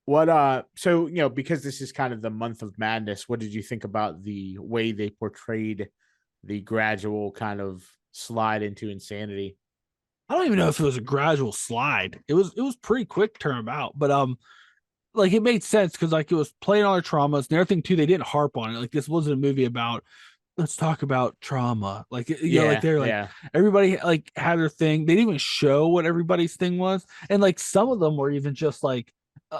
What so because this is kind of the month of madness, what did you think about the way they portrayed the gradual kind of slide into insanity? I don't even know if it was a gradual slide. It was pretty quick turnabout, but like it made sense because like it was playing on their traumas and everything too. They didn't harp on it. Like this wasn't a movie about let's talk about trauma. Like like Yeah, they're like yeah. everybody like had their thing. They didn't even show what everybody's thing was, and like some of them were even just like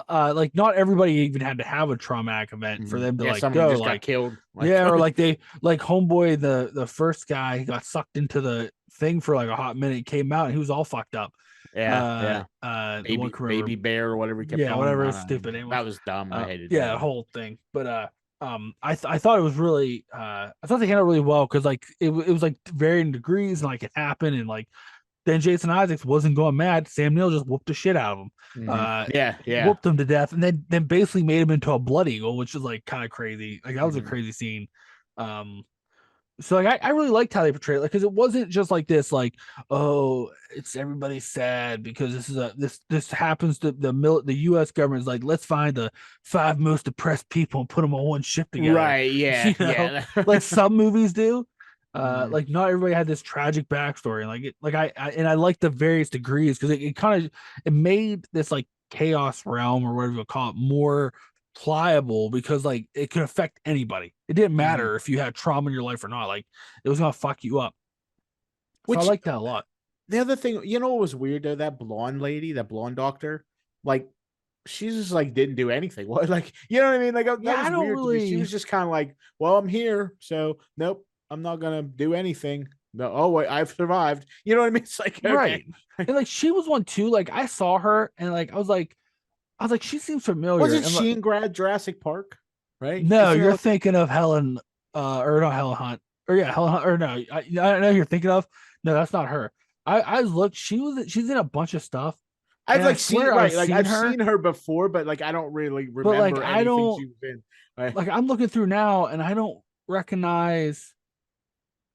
not everybody even had to have a traumatic event for Mhm. them to Yeah, like someone go just got like killed. Like, yeah, or like they like homeboy the first guy got sucked into the thing for like a hot minute, came out and he was all fucked up. yeah, yeah. The one can Baby remember, bear or whatever he kept yeah, calling him. whatever I his don't stupid know. name was. That was dumb. I hated Yeah, the that. whole thing. But I thought it was really I thought they handled it really well because like it was like varying degrees and like it happened and like then Jason Isaacs wasn't going mad. Sam Neill just whooped the shit out of him. Yeah, He yeah. whooped him to death, and then basically made him into a blood eagle, which is like kind of crazy. Like that was a Hmm. crazy scene. Um, so like I really liked how they portrayed it, like because it wasn't just like this, like oh it's everybody's sad because this is this happens to the U.S. government is like let's find the five most depressed people and put them on one ship together, Right. Yeah. you know, Yeah. like some movies do. Mhm. Like not everybody had this tragic backstory, like it, like I like the various degrees because it kind of it made this like chaos realm or whatever you call it more pliable because like it could affect anybody. It didn't Mhm. matter if you had trauma in your life or not. Like it was gonna fuck you up. So I Which like that a lot. the other thing, what was weird though? That blonde lady, that blonde doctor, like she just like didn't do anything. What, like, you know what I mean? Like Yeah, that I was don't weird to me. She really was just kind of like, well, I'm here, so nope, I'm not gonna do anything. No, oh wait, I've survived. You know what I mean? It's like, okay. right. And like she was one too. Like I saw her and like I was like, she seems familiar. Wasn't And like, she in Jurassic Park? Right? no, Isn't it you're like, thinking of Helen, or not Helen Hunt, or yeah, Helen Hunt, or no, I know you're thinking of. No, that's not her. I looked. She's in a bunch of stuff, I've and I like seen, swear I've right, like seen I've her, seen her before, but like I don't really but like remember I anything don't she was in. Right? like. I'm looking through now, and I don't recognize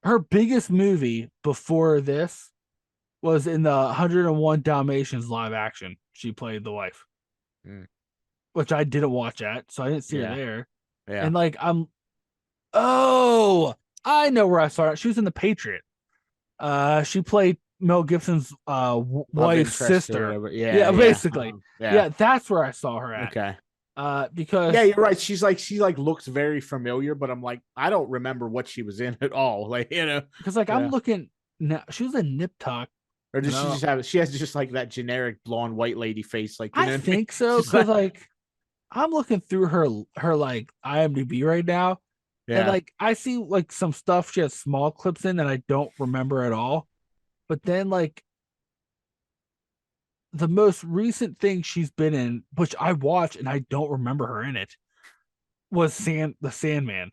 her biggest movie before this was in the 101 Dalmatians live action. She played the wife, Mm, which I didn't watch at, so I didn't see her yeah, there. yeah. And like oh, I know where I saw her. She was in The Patriot. She played Mel Gibson's Love wife's interest or sister. whatever. Yeah, Yeah, yeah. basically. Yeah. Yeah, that's where I saw her at. Okay. Yeah, Because you're right. She looks very familiar, but I'm like, I don't remember what she was in at all. Like, like I'm yeah. looking now, she was a Nip Tuck, Or but does she just have? She has just like that generic blonde white lady face, like I what I mean. think so. She's Because like, like I'm looking through her like IMDb right now, and yeah. like I see like some stuff she has small clips in that I don't remember at all. But then like the most recent thing she's been in, which I watched and I don't remember her in it, was the Sandman.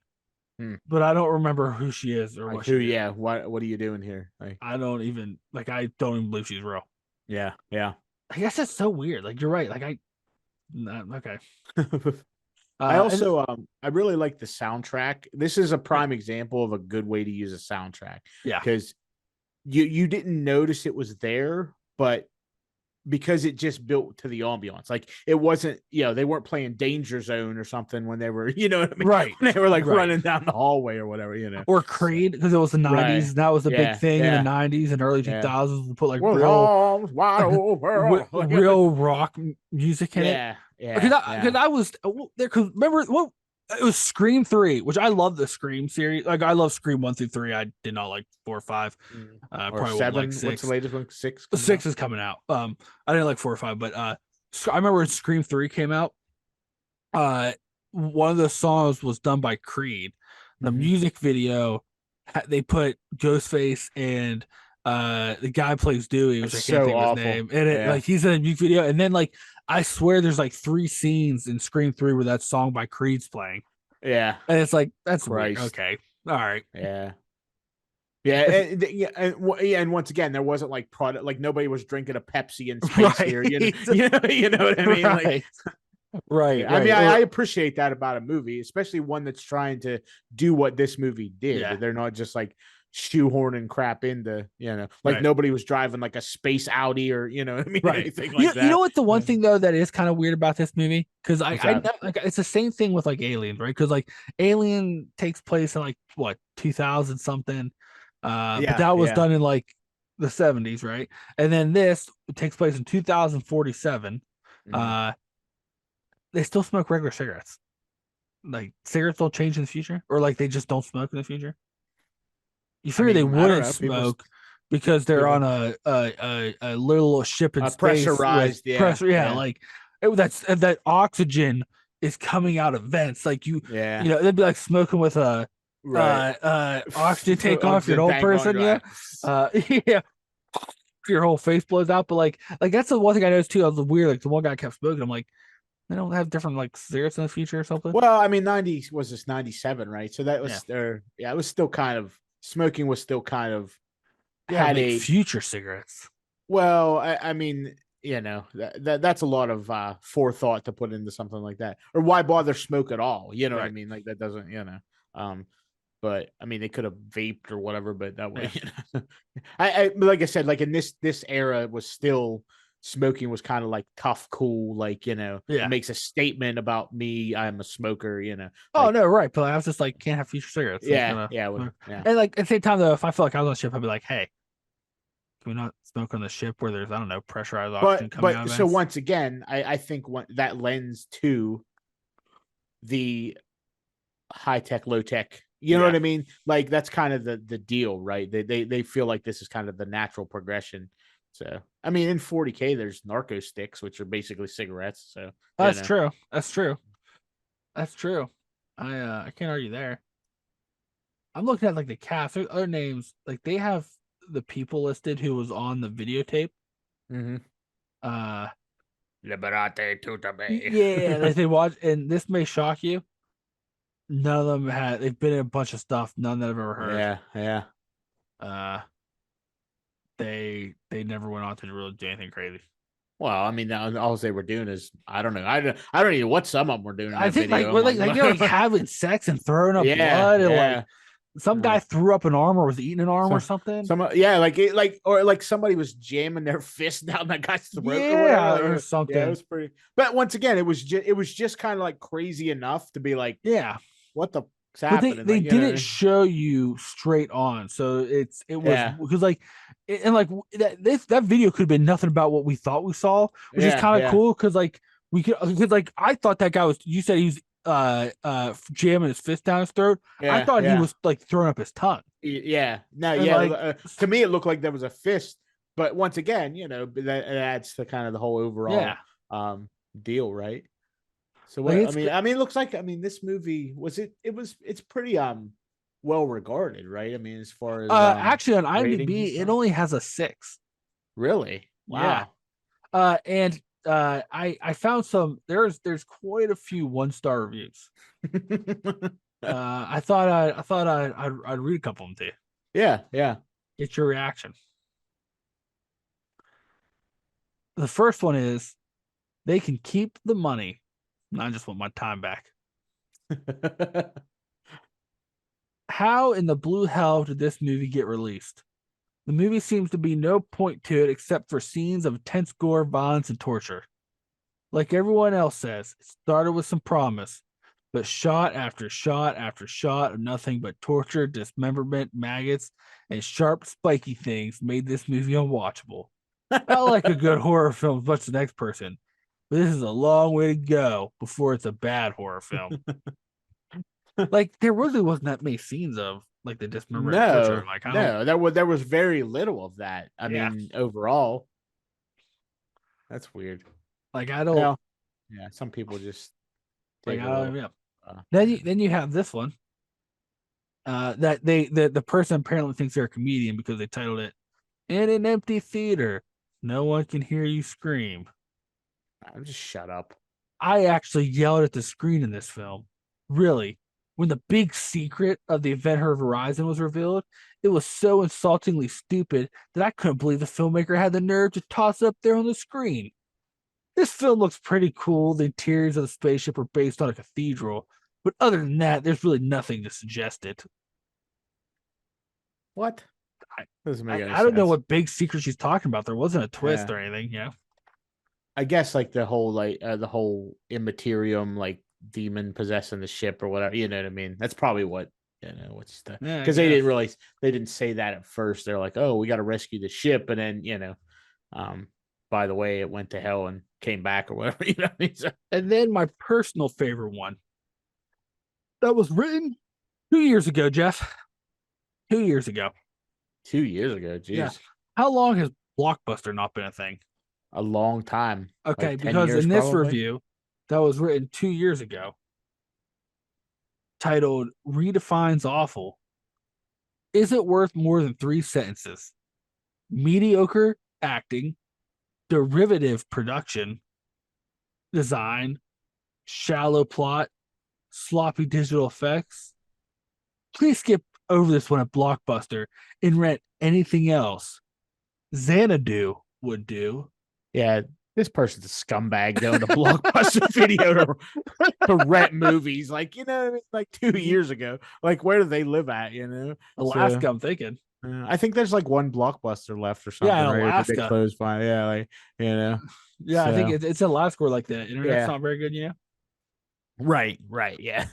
Hmm. But I don't remember who she is or Like what who? she did. Yeah. What are you doing here? Like, I don't even believe she's real. yeah, yeah. I guess that's so weird. Like you're right. Like I okay. I And also I really like the soundtrack. This is a prime example of a good way to use a soundtrack yeah. because you didn't notice it was there, but because it just built to the ambiance. Like it wasn't, they weren't playing Danger Zone or something when they were, you know what I mean? Right. When they were like Right. running down the hallway or whatever, Or So, Creed, because it was the right. 90s. And that was a big Yeah. thing in the Yeah. 90s and early Yeah. 2000s to put like With real arms wide open. real rock music in it. Yeah. Because Yeah. because Yeah. I was there. Because remember what it was Scream 3, which I love the Scream series. Like I love Scream 1 through 3. I did not like 4 or 5. Or Probably won't like seven. What's the 6. latest one? Six coming out. 6 is coming out. I didn't like 4 or 5, but I remember when Scream 3 came out. Uh, one of the songs was done by Creed. The Mm-hmm. music video, they put Ghostface and the guy who plays Dewey, which It's I can't so think of his awful. name, and it Yeah. like he's in a music video, and then like I swear there's like 3 scenes in Scream 3 where that song by Creed's playing, Yeah. and it's like that's weird. Christ. Okay, all right. Yeah. Yeah, If, and once again, there wasn't like product, like nobody was drinking a Pepsi in space right, here, you know what I mean? Like, right, right, I mean, right, I or appreciate that about a movie, especially one that's trying to do what this movie did. yeah, They're not just like shoehorning crap into, like right. nobody was driving like a space Audi or what I mean, Right. anything like You know that. what the one Yeah. thing though that is kind of weird about this movie? Because What's I that? know like it's the same thing with like Aliens, right? Because like Alien takes place in like what 2000 something, but Yeah, that was yeah. done in like the 70s, right? And then this takes place in 2047. Mhm. Uh, they still smoke regular cigarettes. Like cigarettes don't change in the future, or like they just don't smoke in the future. You I figure they mean, I don't wouldn't know. smoke because they're on People, a little ship in space with pressurized. Yeah, pressure. Yeah, yeah, like that oxygen is coming out of vents. Like yeah. they'd be like smoking with a Right. oxygen take off. You're an Oxygen old tank on, person, yeah. right? Yeah, your whole face blows out. But like that's the one thing I noticed too. I was weird. Like the one guy kept smoking. I'm like, they don't have different like cigarettes in the future or something. Well, I mean, 90 was this 97, right? So that Yeah, was there. Yeah, it was still kind of smoking was still kind of yeah, had make a future cigarettes. well. I mean, that's a lot of forethought to put into something like that. Or why bother smoke at all? You know what I Right. mean? Like that doesn't, Um, but I mean, they could have vaped or whatever. But that way, Yeah. like I said, like in this era was still smoking was kind of like tough, cool. Like it Yeah. makes a statement about me. I'm a smoker. Oh Like no, right. But I was just like, can't have future cigarettes. I'm just yeah, gonna yeah, yeah. and like at the same time though, if I feel like I was on a ship, I'd be like, hey, can we not smoke on the ship where there's I don't know pressurized oxygen coming out But of so vents? once again, I think what that lends to the high tech, low tech. You know Yeah, what I mean? Like that's kind of the deal, right? They feel like this is kind of the natural progression. So I mean, in 40K, there's narco sticks, which are basically cigarettes. So that's true. That's true. That's true. I can't argue there. I'm looking at like the cast. There's other names like they have the people listed who was on the videotape. Mm-hmm. Uh, Liberate tutame. yeah, they watch, and this may shock you. None of them had. They've been in a bunch of stuff. None that I've ever heard. Yeah, yeah. Uh, they never went on to really do anything crazy. Well, I mean, all they were doing is I don't know. I don't even know what some of them were doing in I that think like video. we're I'm like they're like like, having sex and throwing up yeah, blood and like yeah. some guy threw up an arm or was eating an arm or So something. yeah, or like somebody was jamming their fist down that guy's throat or whatever. Yeah, Like, or yeah, it something. was pretty. But once again, it was just kind of like crazy enough to be like, Yeah. what the fuck's But they happening? they Like, you know what I didn't mean? show you straight on, so it was Yeah, because like and like that video could have been nothing about what we thought we saw, which is yeah, kind of yeah. cool because like We could because like I thought that guy was. You said he was jamming his fist down his throat. I Yeah, thought he yeah. was like throwing up his tongue Yeah. No, and yeah. like To me, it looked like there was a fist, but once again, that adds to kind of the whole yeah, overall deal, right? So like what? it's it looks like. This movie was it. It's pretty well regarded, right? I mean, as far as actually on ratings and IMDb it stuff. only has a 6. Really? Yeah. Wow. And I found some. There's quite a few 1-star reviews. I'd read a couple of them to you. Yeah, yeah. Get your reaction. The first one is they can keep the money. I just want my time back. How in the blue hell did this movie get released? The movie seems to be no point to it except for scenes of intense gore, violence, and torture. Like everyone else says, it started with some promise, but shot after shot after shot of nothing but torture, dismemberment, maggots, and sharp, spiky things made this movie unwatchable. I like a good horror film as much as the next person, but this is a long way to go before it's a bad horror film. Like there really wasn't that many scenes of like the dismemberment and torture. No, Like I don't, no, there was very little of that. I yeah, mean, overall, that's weird. like I don't, Well, yeah, some people just like take a I don't, little. yeah. Yeah. Then you have this one. That the person apparently thinks they're a comedian because they titled it "In an Empty Theater, No One Can Hear You Scream." I'm just shut up. I actually yelled at the screen in this film. Really, when the big secret of the Event Horizon was revealed, it was so insultingly stupid that I couldn't believe the filmmaker had the nerve to toss it up there on the screen. This film looks pretty cool. The interiors of the spaceship are based on a cathedral, but other than that, there's really nothing to suggest it. What? I, Doesn't make any I don't know sense. what big secret she's talking about. There wasn't a twist Yeah. or anything, yeah. I guess like the whole immaterium like demon possessing the ship or whatever. You know what I mean? That's probably what what's the Yeah, I because guess. they didn't say that at first. They're like, oh, we got to rescue the ship, and then by the way, it went to hell and came back or whatever. You know what I mean? So, And then my personal favorite one that was written 2 years ago, Jeff. 2 years ago. 2 years ago, Yeah. geez, How long has Blockbuster not been a thing? a long time, Okay, like 10 because years in this probably. review that was written 2 years ago, titled Redefines Awful, isn't worth more than 3 sentences. Mediocre acting, derivative production, design, shallow plot, sloppy digital effects. Please skip over this one at Blockbuster and rent anything else. Xanadu would do. Yeah, this person's a scumbag going to Blockbuster Video to rent movies. Like, like 2 years ago. Like, where do they live at? So Alaska, I'm thinking. I think there's like one Blockbuster left or Yeah, in something, right? Or did they Alaska. close by? Yeah, like you know. Yeah, I think So it's in Alaska where like the internet's yeah, not very good, you know? right, yeah,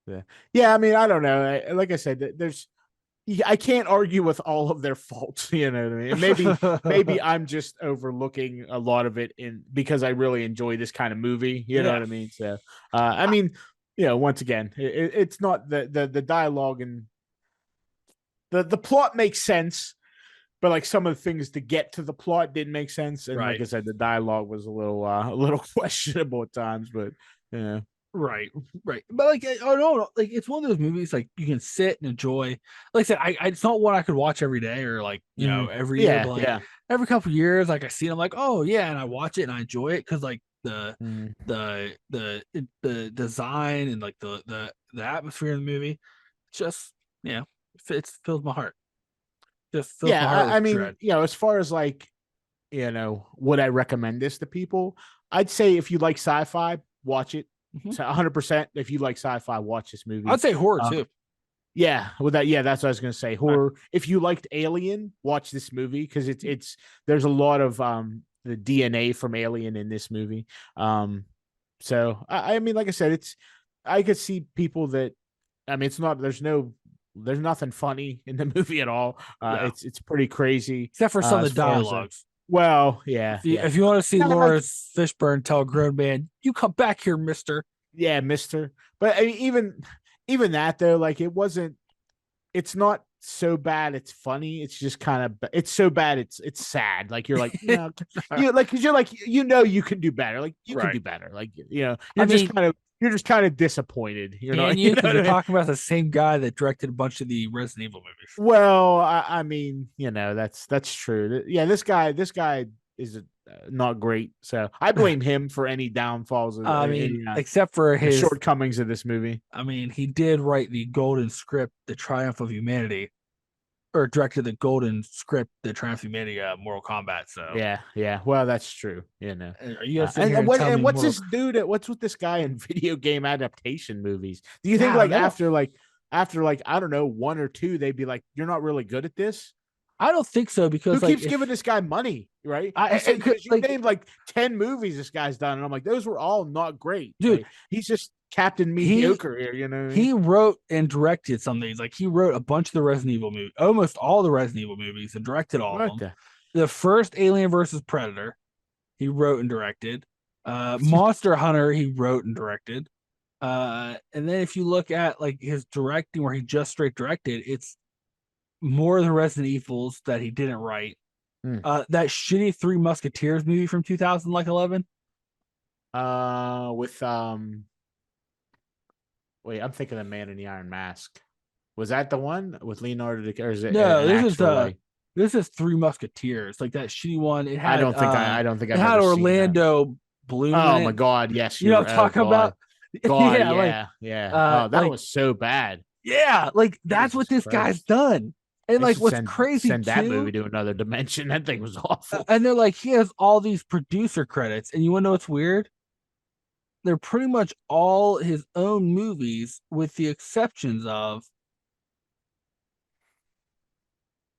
yeah, yeah. I mean, I don't know. Like I said, I can't argue with all of their faults. You know what I mean? Maybe I'm just overlooking a lot of it because I really enjoy this kind of movie. You know Yeah, what I mean? So, I mean, once again, it's not the dialogue and the plot makes sense, but like some of the things to get to the plot didn't make sense, and like right. I said, the dialogue was a little questionable at times. But yeah, Right, right. But like, oh no, like it's one of those movies like you can sit and enjoy. Like I said, it's not one I could watch every day or like every year, but yeah, like yeah. every couple of years, like I see it, I'm like, oh yeah, and I watch it and I enjoy it because like Mm. the design and like the atmosphere in the movie, just it fills my heart. Just fills Yeah, my heart I with mean, dread. as far as like, would I recommend this to people? I'd say if you like sci-fi, watch it. Mhm. So 100%. If you like sci-fi, watch this I'd movie. say horror Um, too. yeah, with that, yeah, that's what I was gonna say. All right. Horror. If you liked Alien, watch this movie because it's there's a lot of the DNA from Alien in this movie. So I mean, like I said, I could see people that I mean, it's not there's nothing funny in the movie at all. Yeah, It's pretty crazy except for some of as the far as dialogues. Well, yeah, yeah. If you want to see Yeah, like Lawrence Fishburne tell a grown man, "You come back here, Mister." yeah, Mister. But I mean, even that though, like it wasn't. It's not so bad. It's funny. It's just kind of. It's so bad. It's sad. Like you're like no, you like because you're like you can do better. Like you can Right. do better. Like I mean, you're just kind of disappointed. You're not. can You you? know Because what you're I mean? talking about the same guy that directed a bunch of the Resident Evil movies. Well, I mean, that's true. Yeah, this guy is not great. So I blame him for any downfalls I mean, and except for the his, shortcomings of this movie. I mean, he did write the Golden Script, The Triumph of Humanity, or directed the Golden Script, The Triumph of Humanity, Mortal Kombat. So, Yeah, yeah. Well, that's true. are you gonna sit here And and what tell and me what's Mortal? this dude? What's with this guy in video game adaptation movies? Do you think Yeah, I don't know. after I don't know one or two, they'd be like, "You're not really good at this." I don't think so Who because, like, keeps giving if this guy money? Right? You I said because you like, named like 10 movies this guy's done, and I'm like, those were all not great. dude, Like he's just Captain he Mediocre here. You know what I mean? he wrote and directed some things. Like he wrote a bunch of the Resident Evil movies, almost all the Resident Evil movies, and directed all of What them. the? The first Alien versus Predator, he wrote and directed. Monster Hunter, he wrote and directed. And then if you look at like his directing, where he just straight directed, it's more of the Resident Evils that he didn't write. Hmm. That shitty Three Musketeers movie from 2011. With wait, I'm thinking of Man in the Iron Mask. Was that the one with Leonardo DiCaprio? Or is it No, an actual like? this is Three Musketeers, like that shitty one. I don't think It I've had ever seen that. Orlando Bloom in Oh my it. God, yes, You know you're. what I'm Oh talking about? God, God, Yeah, like yeah, yeah. Oh, that like was so bad. yeah, like that's what Jesus this guy's Christ, done. And they like should what's crazy send that movie too, to another dimension. That thing was awful. and they're like he has all these producer credits, and you wanna know what's weird? They're pretty much all his own movies, with the exceptions of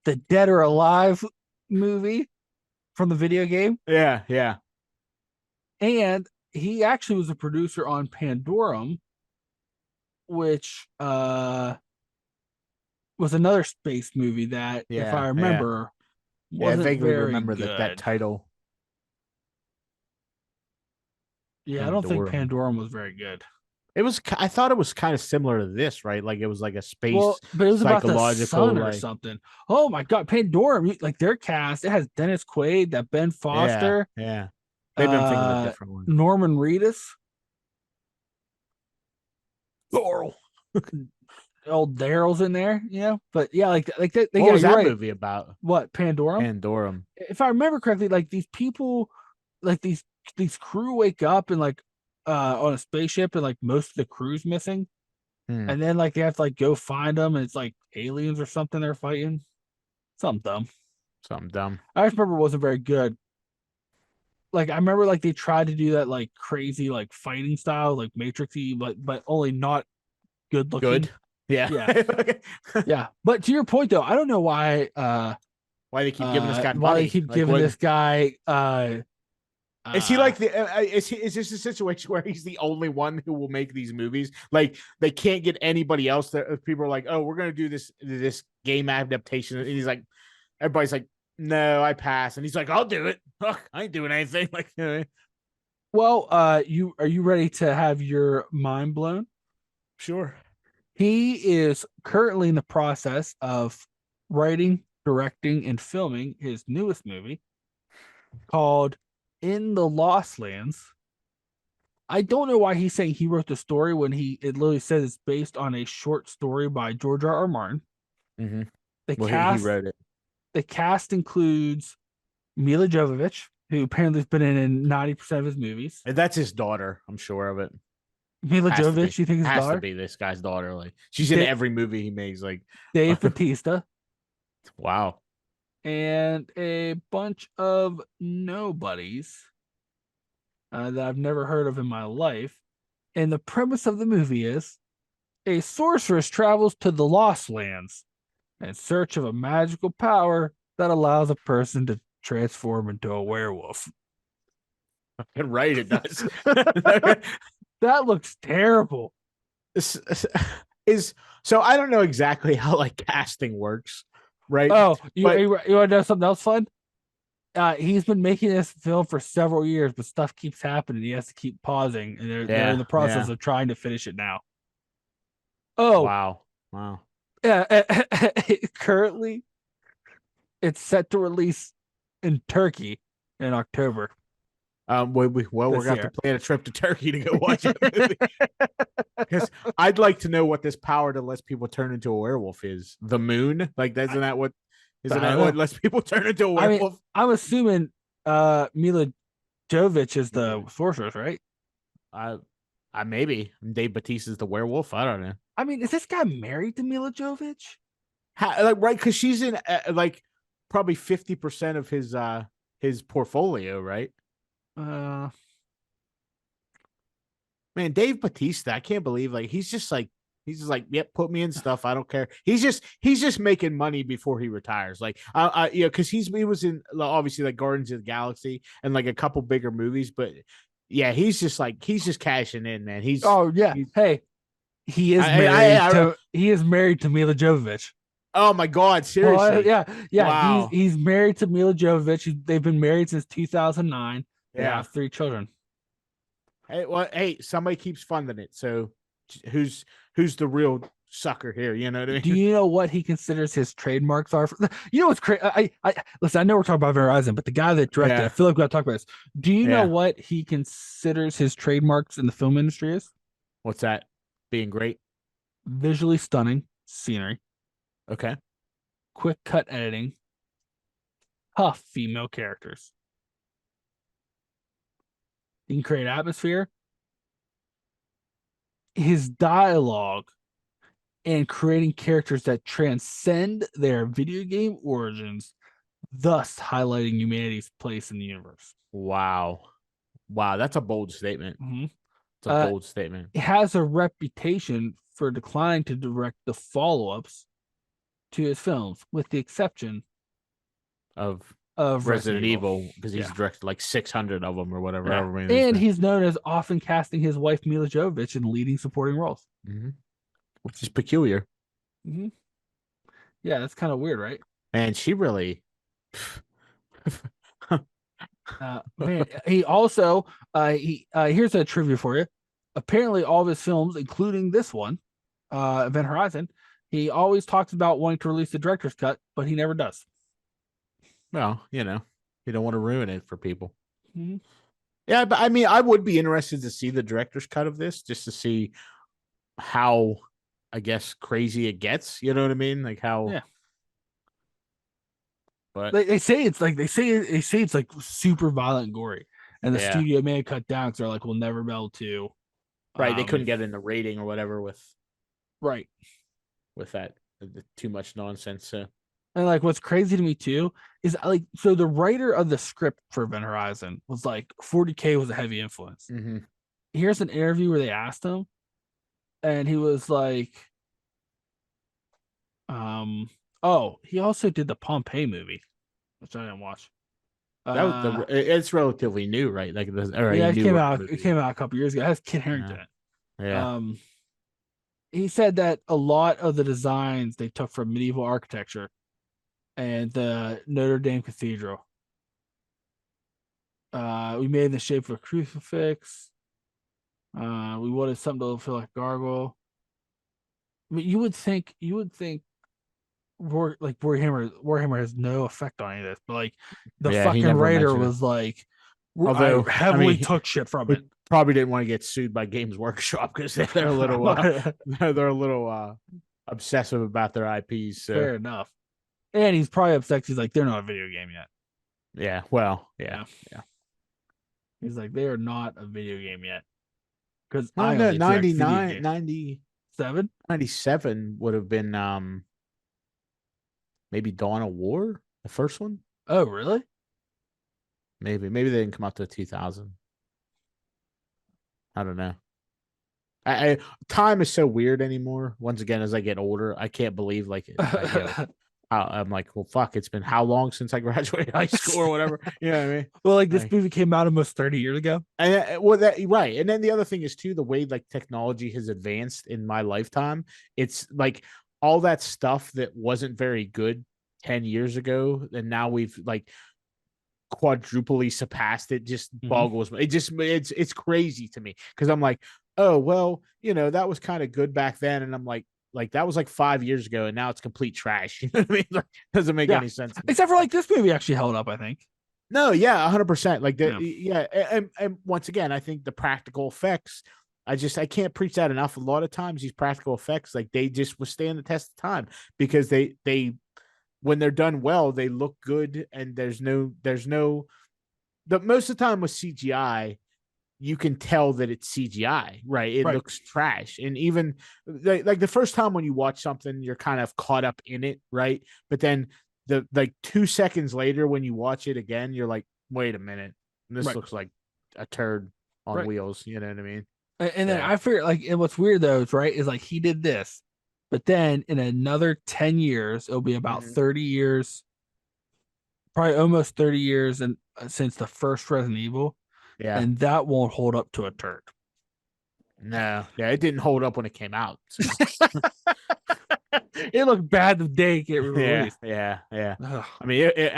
the Dead or Alive movie from the video game. Yeah, yeah, And he actually was a producer on Pandorum, which was another space movie that, if I yeah, yeah, remember, yeah. I wasn't vaguely very remember that good. title, Yeah, I don't think Pandorum. Pandorum was very good. It was. I thought it was kind of similar to this, right? Like it was like a Well, space but it was about the psychological, sun or like something. Oh my god, Pandorum, like their cast, it has Dennis Quaid, that Ben yeah, Foster, yeah. Maybe I'm thinking of a uh different one. Norman Reedus, Laurel. Old Daryl's in there, But yeah, What yeah, was you're that right. movie about? What, Pandorum? Pandorum. If I remember correctly, like these people, like these crew wake up and like on a spaceship, and like most of the crew's missing, Hmm. and then like they have to like go find them, and it's like aliens or something they're fighting. Something dumb. Something dumb. I just remember it wasn't very good. Like I remember like they tried to do that like crazy like fighting style, like Matrixy, but only not good looking. Good. Yeah. Yeah, yeah. But to your point though, I don't know Why they keep giving this guy why they money? keep Like giving what this guy is he like uh the is this a situation where he's the only one who will make these movies? Like they can't get anybody else that people are like, "Oh, we're going to do this game adaptation." And he's like everybody's like, "No, I pass." And he's like, "I'll do it." Ugh, I ain't doing anything like well, you are you ready to have your mind blown? sure. He is currently in the process of writing, directing, and filming his newest movie called In the Lost Lands. I don't know why he's saying he wrote the story when it literally says it's based on a short story by George R. R. Martin. Mm-hmm. The Well, he cast wrote it. the cast includes Mila Jovovich, who apparently has been in 90% of his movies. And that's his daughter. I'm sure of it. Mila Has to be. Jovovich, you think his Has to daughter? be this guy's daughter. Like she's in Da- every movie he makes. Like, Dave Batista, wow. and a bunch of nobodies that I've never heard of in my life. And the premise of the movie is a sorceress travels to the Lost Lands in search of a magical power that allows a person to transform into a werewolf. Right, it does. That looks terrible. Is so I don't know exactly how like casting works, right? Oh, But you want to know something else fun? He's been making this film for several years, but stuff keeps happening. He has to keep pausing, and they're in Yeah, the process yeah. of trying to finish it now. Oh, Wow, wow. currently it's set to release in Turkey in October We're this gonna have to year. plan a trip to Turkey to go watch that movie because I'd like to know what this power that lets people turn into a werewolf is. The moon, like, I, isn't I don't that what know. lets people turn into a I mean, werewolf? I'm assuming Mila Jovovich is the Yeah. sorceress, right? I, I maybe Dave Bautista's the werewolf. I don't know. I mean, is this guy married to Mila Jovovich? Like, right, because she's in like probably 50% of his portfolio, right? Uh, Man, Dave Batista, I can't believe, like, he's just like, yep, put me in stuff. I don't care. He's just making money before he retires. Like, because he was in, obviously, like, Guardians of the Galaxy and like a couple bigger movies, but yeah, he's just cashing in, man. oh yeah. He's Hey, he is I, married I, I to Mila Jovovich. oh my god, Oh seriously, yeah, yeah. wow, He's married to Mila Jovovich. They've been married since 2009. They yeah. have 3 children. Hey, well, hey, somebody keeps funding it, so who's who's the real sucker here? You know what I Do mean? you know what he considers his trademarks are? You know what's crazy? Listen. I know we're talking about Verizon, but the guy that directed, I Yeah, feel like we got to talk about this. Do you know yeah. what he considers his trademarks in the film industry is? What's that? Being great. Visually stunning scenery, Okay. quick cut editing, tough female characters. He can create atmosphere. His dialogue and creating characters that transcend their video game origins, thus highlighting humanity's place in the universe. Wow. Wow, that's a bold statement. Mm-hmm. It's a bold statement It has a reputation for declining to direct the follow-ups to his films, with the exception of of Resident Resident Evil. Evil because he's Yeah, directed like 600 of them or whatever. yeah, However many there's and been. he's known as often casting his wife Mila Jovovich in leading supporting roles. Mm-hmm. Which is peculiar. Mm-hmm. Yeah, that's kind of weird, right? Man, she really. Man, he also he here's a trivia for you. Apparently, all of his films, including this one, Event Horizon, he always talks about wanting to release the director's cut, but he never does. Well, you don't want to ruin it for people. Mm-hmm. Yeah, but I mean, I would be interested to see the director's cut of this just to see how, I guess, crazy it gets. You know what I mean? Like how, Yeah, but they say it's like super violent and gory, and the yeah, studio may have cut down because they're like, we'll never be able to. right. They couldn't If get in the rating or whatever right, with that too much nonsense. So and like what's crazy to me too is like so the writer of the script for Event Horizon was like 40K was a heavy influence. mm-hmm. Here's an interview where they asked him, and he was like, oh, he also did the Pompeii movie, which I didn't watch. That was Uh, it's relatively new, right? Like or a yeah, it came newer out. It movie. came out a couple years ago. It has Kit Yeah, Harington in it. yeah. He said that a lot of the designs they took from medieval architecture and the Notre Dame Cathedral. We made in the shape of a crucifix. We wanted something to feel like gargoyle. I mean, you would think Warhammer has no effect on any of this, but like the Yeah, he fucking never writer mentioned it. was like, I Although, I heavily mean, took shit from we it. probably didn't want to get sued by Games Workshop because they're a little they're a little obsessive about their IPs. So Fair enough. And he's probably upset 'cause he's like, they're not a video game yet. yeah, well, yeah, Yeah. yeah. He's like, they are not a video game yet. Because Well, I no, only direct video 99, games. 90, 7? 97 would have been maybe Dawn of War, the first one. Oh, really? Maybe they didn't come out to 2000. I don't know. I time is so weird anymore. Once again, as I get older, I can't believe like I'm like, well, fuck, it's been how long since I graduated high school or whatever. You know what I mean? Well, like this Like, movie came out almost 30 years ago. and well, that right. And then the other thing is too the way like technology has advanced in my lifetime. It's like all that stuff that wasn't very good 10 years ago, and now we've like quadruply surpassed it just Mhm. boggles me. It's crazy to me because I'm like, oh well, that was kind of good back then, and I'm like that was like 5 years ago, and now it's complete trash. You know what I mean? Like, doesn't make Yeah, any sense. except for like this movie actually held up, I think. No, yeah, 100%. Like Yeah. yeah, and once again, I think the practical effects. I can't preach that enough. A lot of times, these practical effects, like they just withstand the test of time because they when they're done well, they look good, and there's no the most of the time with CGI, you can tell that it's CGI, right? It Right. looks trash. And even like the first time when you watch something, you're kind of caught up in it, right? But then the like 2 seconds later, when you watch it again, you're like, wait a minute, this Right. looks like a turd on Right. wheels. You know what I mean? And then So I figure like, and what's weird though is right is like he did this, but then in another 10 years, it'll be about mhm. 30 years, probably almost 30 years, and since the first Resident Evil, Yeah. and that won't hold up to a turd. No, yeah, it didn't hold up when it came out. So It looked bad the day it get yeah, released. yeah, yeah. Ugh. I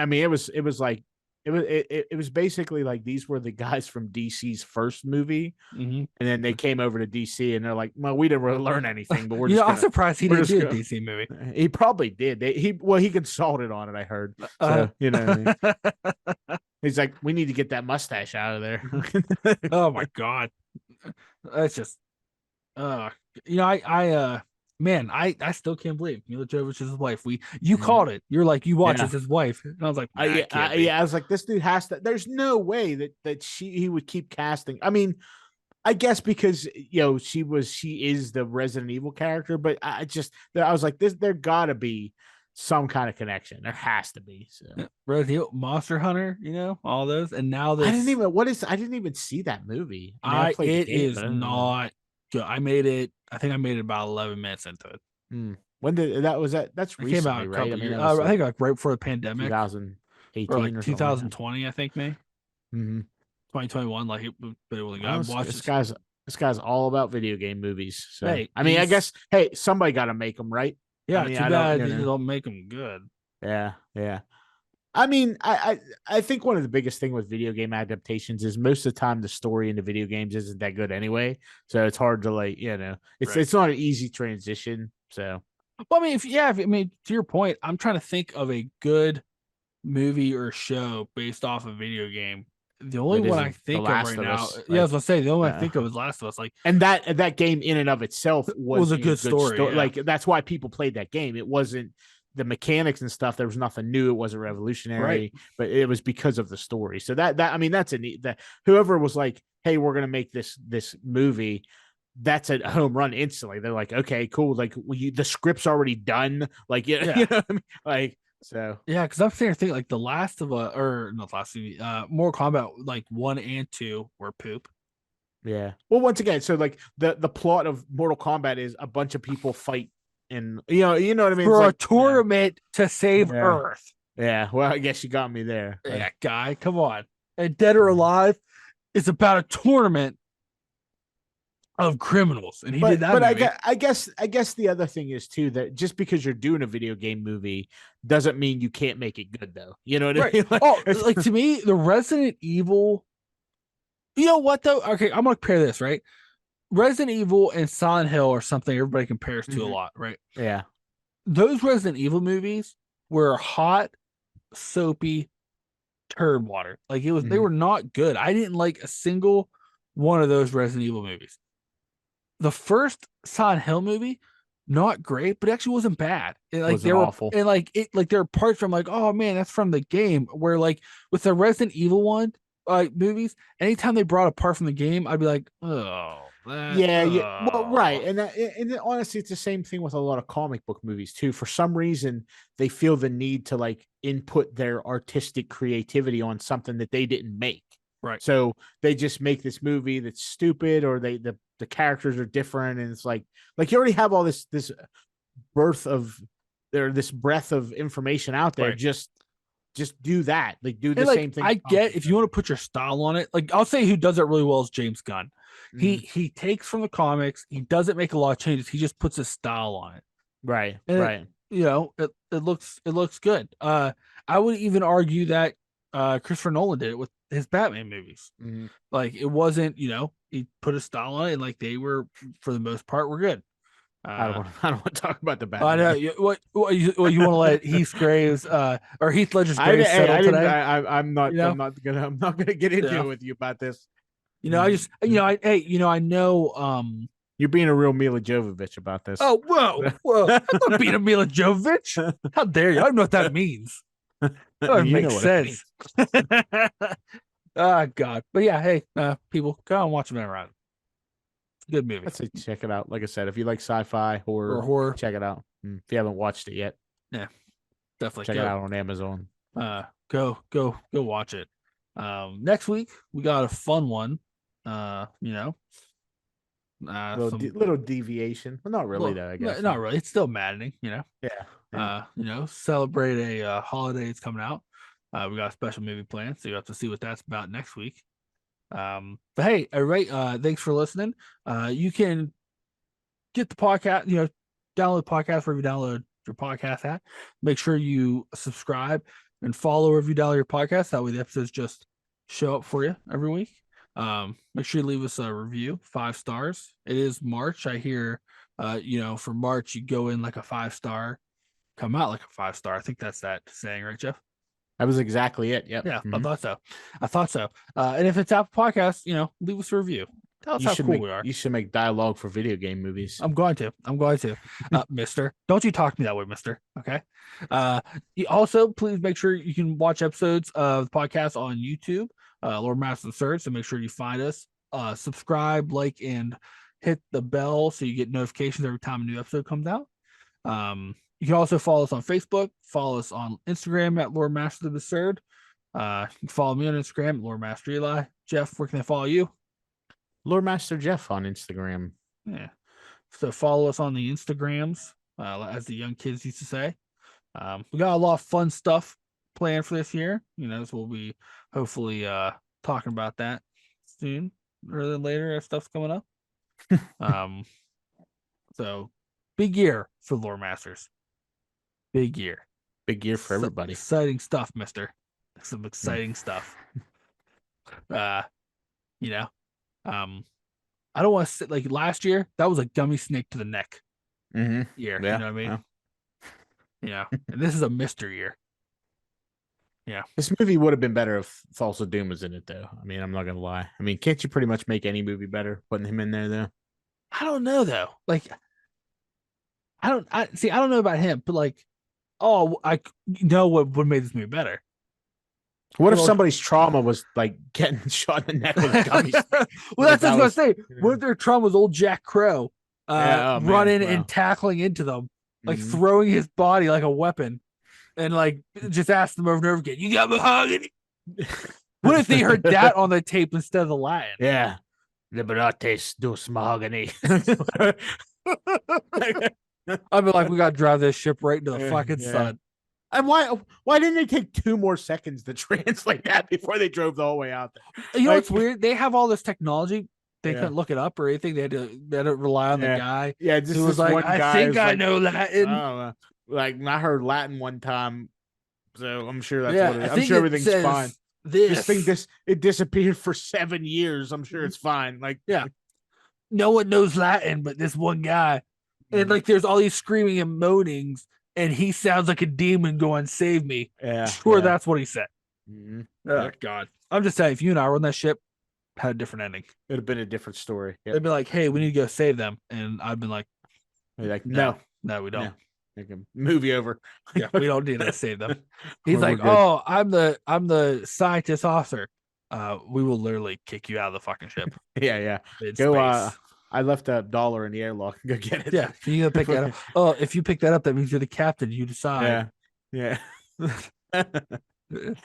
mean, it was like it was basically like these were the guys from DC's first movie, Mhm. and then they came over to DC, and they're like, "Well, we didn't really learn anything, but we're You know, just I'm gonna, surprised he we're didn't just do a gonna." DC movie. He probably did. He consulted on it. I heard. Uh, So what I mean? He's like, "We need to get that mustache out of there." oh my god, that's just uh, you know, man, I still can't believe Mila Jovovich is his wife. You Mhm. called it. You're like, you watch Yeah. it's his wife, and I was like, nah, it can't be. Yeah, I was like, this dude has to. There's no way that he would keep casting. I mean, I guess because she is the Resident Evil character, but I was like, there gotta be some kind of connection. There has to be. So Resident Evil, Monster Hunter, all those, and now I didn't this. even I didn't even see that movie. I mean, I played the It game, is but I don't know. not good. I made it. I think I made it about 11 minutes into it. When did that was that? That's It came out recently, a right? I couple mean, years. that was I like think like right before the pandemic, or like 2018 or something like that. 2020. I think maybe Mm-hmm. 2021. Like, but it was. I Well, watched this. this guy's all about video game movies. So Hey, I mean, I he's guess hey, somebody got to make them, right? I yeah. mean, Too I don't, bad they don't make them good. yeah, yeah. I mean, I think one of the biggest thing with video game adaptations is most of the time the story in the video games isn't that good anyway. So it's hard to like, Right. it's not an easy transition. So Well, I mean, I mean, to your point, I'm trying to think of a good movie or show based off a video game. The only that one I isn't The think of Last right of now, Us. yeah, I was Like gonna say the only one I uh, think of is Last of Us. Like, and that game in and of itself was was a a good good story. story. Yeah. Like that's why people played that game. It wasn't the mechanics and stuff. There was nothing new. It wasn't Right. revolutionary, but it was because of the story. So that I mean, that's a neat that whoever was like, hey, we're gonna make this movie. That's a home run instantly. They're like, okay, cool. Like the script's already done. Like Yeah. you know what I mean? Like so. Yeah, because I'm sitting here thinking like the Last of Us, or not Last of Us, Mortal Kombat like 1 and 2 were poop. Yeah. Well, once again, so like the plot of Mortal Kombat is a bunch of people fight, and you know what I mean. It's For a like tournament to save yeah, Earth. yeah. Well, I guess you got me there. Yeah, Like, guy, come on. And Dead or Alive is about a tournament of criminals, and he did that but movie. I guess the other thing is too that just because you're doing a video game movie doesn't mean you can't make it good though. You know what I Right. mean? Oh, like to me, the Resident Evil. You know what though? Okay, I'm gonna compare this, right? Resident Evil and Silent Hill are something everybody compares to a Mhm. lot, right? Yeah. Those Resident Evil movies were hot, soapy turd water. Like they Mhm. were not good. I didn't like a single one of those Resident Evil movies. The first Silent Hill movie, not great, but actually wasn't bad. And like Wasn't there were awful. and like it like there are parts from like, oh man, that's from the game. Where like with the Resident Evil one movies, anytime they brought a part from the game, I'd be like, oh that Yeah, yeah. Well, right, oh and then honestly, it's the same thing with a lot of comic book movies too. For some reason, they feel the need to like input their artistic creativity on something that they didn't make. right. So they just make this movie that's stupid, or the characters are different, and it's like you already have all this birth of or this breadth of information out there. Right. Just do that. Like do And the like same thing. I get if you want to put your style on it, like I'll say who does it really well is James Gunn. Mhm. He takes from the comics, he doesn't make a lot of changes, he just puts his style on it. Right, And right. it looks good. I would even argue that Christopher Nolan did it with his Batman movies. Mhm. Like it wasn't, he put a style on it, and like they were for the most part were good. I don't Uh, want. I don't want to talk about the I know Batman. what you want to let Heath Graves or Heath Ledger's graves settle I didn't. today. I'm not. You know, I'm not gonna get into yeah. it with you about this. I just I know You're being a real Mila Jovovich about this. oh whoa I'm not being a Mila Jovovich. How dare you? I don't know what that means. That doesn't You make know what it sense. Oh God. But yeah, hey, people go and watch them around. It's a good movie. I'd say check it out. Like I said, if you like sci-fi Or horror, horror. check it out. If you haven't watched it yet, Yeah, definitely check it out on Amazon. Go watch it. Next week we got a fun one. Some Little deviation. Well, not really well, though, I guess. not really. It's still maddening, Yeah. Celebrate a holiday that's coming out. We got a special movie planned, so you have to see what that's about next week. But hey, everybody, thanks for listening. You can get the podcast, download the podcast wherever you download your podcast at. Make sure you subscribe and follow wherever you download your podcast. That way the episodes just show up for you every week. Make sure you leave us a review, 5 stars. It is March. I hear for March you go in like a 5-star, come out like a 5-star. I think that's that saying, right, Jeff? That was exactly it. Yep. Yeah, Mhm. I thought so. And if it's Apple Podcasts, leave us a review. Tell us how cool we are. You should make dialogue for video game movies. I'm going to. Mister. Don't you talk to me that way, Mister. Okay. You also please make sure you can watch episodes of the podcast on YouTube, Loremasters search. So make sure you find us. Subscribe, like, and hit the bell so you get notifications every time a new episode comes out. You can also follow us on Facebook. Follow us on Instagram at Loremasters Absurd. You can follow me on Instagram, Loremaster Eli. Jeff, where can they follow you? Loremaster Jeff on Instagram. Yeah. So follow us on the Instagrams, as the young kids used to say. We got a lot of fun stuff planned for this year. So we'll be hopefully talking about that soon, rather than later as stuff's coming up. So big year for Lore Masters. Big year. Big year for everybody. Exciting stuff, mister. Some exciting stuff. I don't want to sit like last year. That was a gummy snake to the neck year. Yeah, you know what I mean? Yeah. And this is a Mister year. Yeah. This movie would have been better if Thulsa Doom was in it, though. I mean, I'm not gonna lie. I mean, can't you pretty much make any movie better putting him in there, though? I don't know though. Like, I don't know about him, but like, I know what would make this movie better. What if somebody's trauma was like getting shot in the neck with a gummy stick? Well, that's what I was gonna say. What if their trauma was old Jack Crow running and tackling into them, like throwing his body like a weapon, and like just ask them over and over again, "You got mahogany?" What if they heard that on the tape instead of the Latin? Yeah, liberates dos mahogany. I'd be like, we got to drive this ship right into the fucking sun. And why didn't they take 2 more seconds to translate that before they drove the whole way out there? You know what's weird? They have all this technology. They couldn't look it up or anything. They had to rely on the guy. Yeah, just was like, I think I know Latin. I don't know. Like, I heard Latin one time, so I'm sure that's what it is. I'm sure everything's fine. This thing it disappeared for 7 years. I'm sure it's fine. Like, no one knows Latin but this one guy. And like there's all these screaming and moanings, and he sounds like a demon going, "Save me." That's what he said. Oh God. I'm just saying, if you and I were on that ship, had a different ending. It'd have been a different story. They'd be like, "Hey, we need to go save them," and I've been like, no, we don't. Movie over. Yeah, we don't need to save them. He's like, "Oh, I'm the scientist officer." We will literally kick you out of the fucking ship. Yeah. Go. I left $1 in the airlock. Go get it. Yeah, can you pick that up? Oh, if you pick that up, that means you're the captain. You decide. Yeah.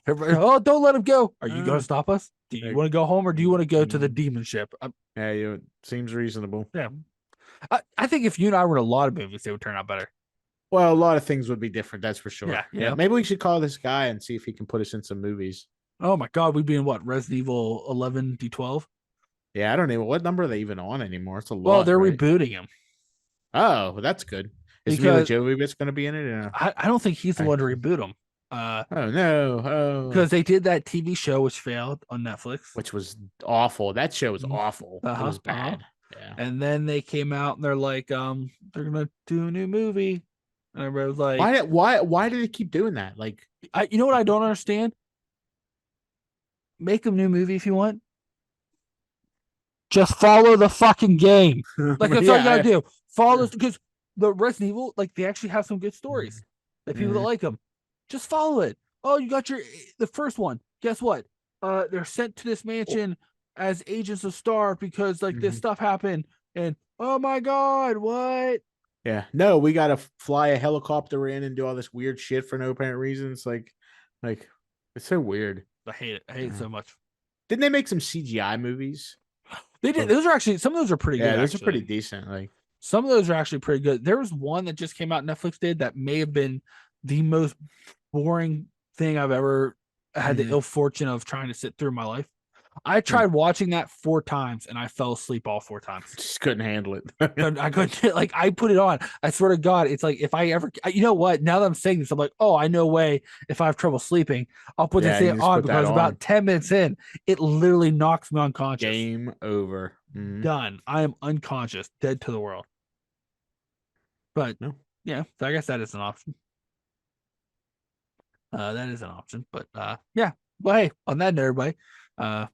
Everybody, don't let him go. Are you going to stop us? Do you want to go home, or do you want to go to the demon ship? It seems reasonable. Yeah. I think if you and I were in a lot of movies, they would turn out better. Well, a lot of things would be different. That's for sure. Yeah. Maybe we should call this guy and see if he can put us in some movies. Oh my God, we'd be in what? Resident Evil 11 D12? Yeah, I don't know. What number are they even on anymore? It's a lot. Well, they're rebooting him. Oh, that's good. Is Mila Jovovich going to be in it? I don't think he's the one to reboot him. Oh no. Oh, because they did that TV show which failed on Netflix. which was awful. That show was Mhm. awful. It Uh-huh. was Uh-huh. bad. Yeah. And then they came out and they're like, they're gonna do a new movie. And everybody was like, Why did it keep doing that? Like, you know what I don't understand? Make a new movie if you want. Just follow the fucking game. Like that's all you gotta yeah. do. Follow this because the Resident Evil, like they actually have some good stories. That people that Mhm. like them, just follow it. Oh, you got the first one. Guess what? They're sent to this mansion as agents of Star because like this Mhm. stuff happened, and oh my god, what? Yeah. No, we gotta fly a helicopter in and do all this weird shit for no apparent reason. It's like it's so weird. I hate it. I hate it so much. Didn't they make some CGI movies? They did. Of Those are actually some of those are pretty good. Yeah, those are pretty Actually, decent. Like, some of those are actually pretty good. There was one that just came out. Netflix did that may have been the most boring thing I've ever had the mhm. ill fortune of trying to sit through in my life. I Hmm. tried watching that 4 times and I fell asleep all 4 times. Just couldn't handle it. I couldn't like I put it on. I swear to God, it's like if I ever, you know what? Now that I'm saying this, I'm like, oh, I know way. If I have trouble sleeping, I'll put this Yeah, thing you just on put that because on. about 10 minutes in, it literally knocks me unconscious. Game over. Mhm. Done. I am unconscious, dead to the world. But No. yeah, so I guess that is an option. That is an option. But yeah. Well, hey, on that note, everybody, uh,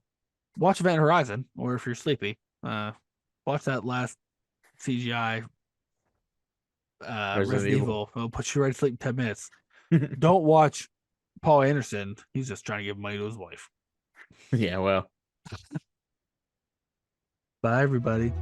watch Event Horizon, or if you're sleepy, watch that last CGI Resident Resident Evil. Evil. It'll put you right to sleep in 10 minutes. Don't watch Paul Anderson. He's just trying to give money to his wife. Yeah, well. Bye, everybody.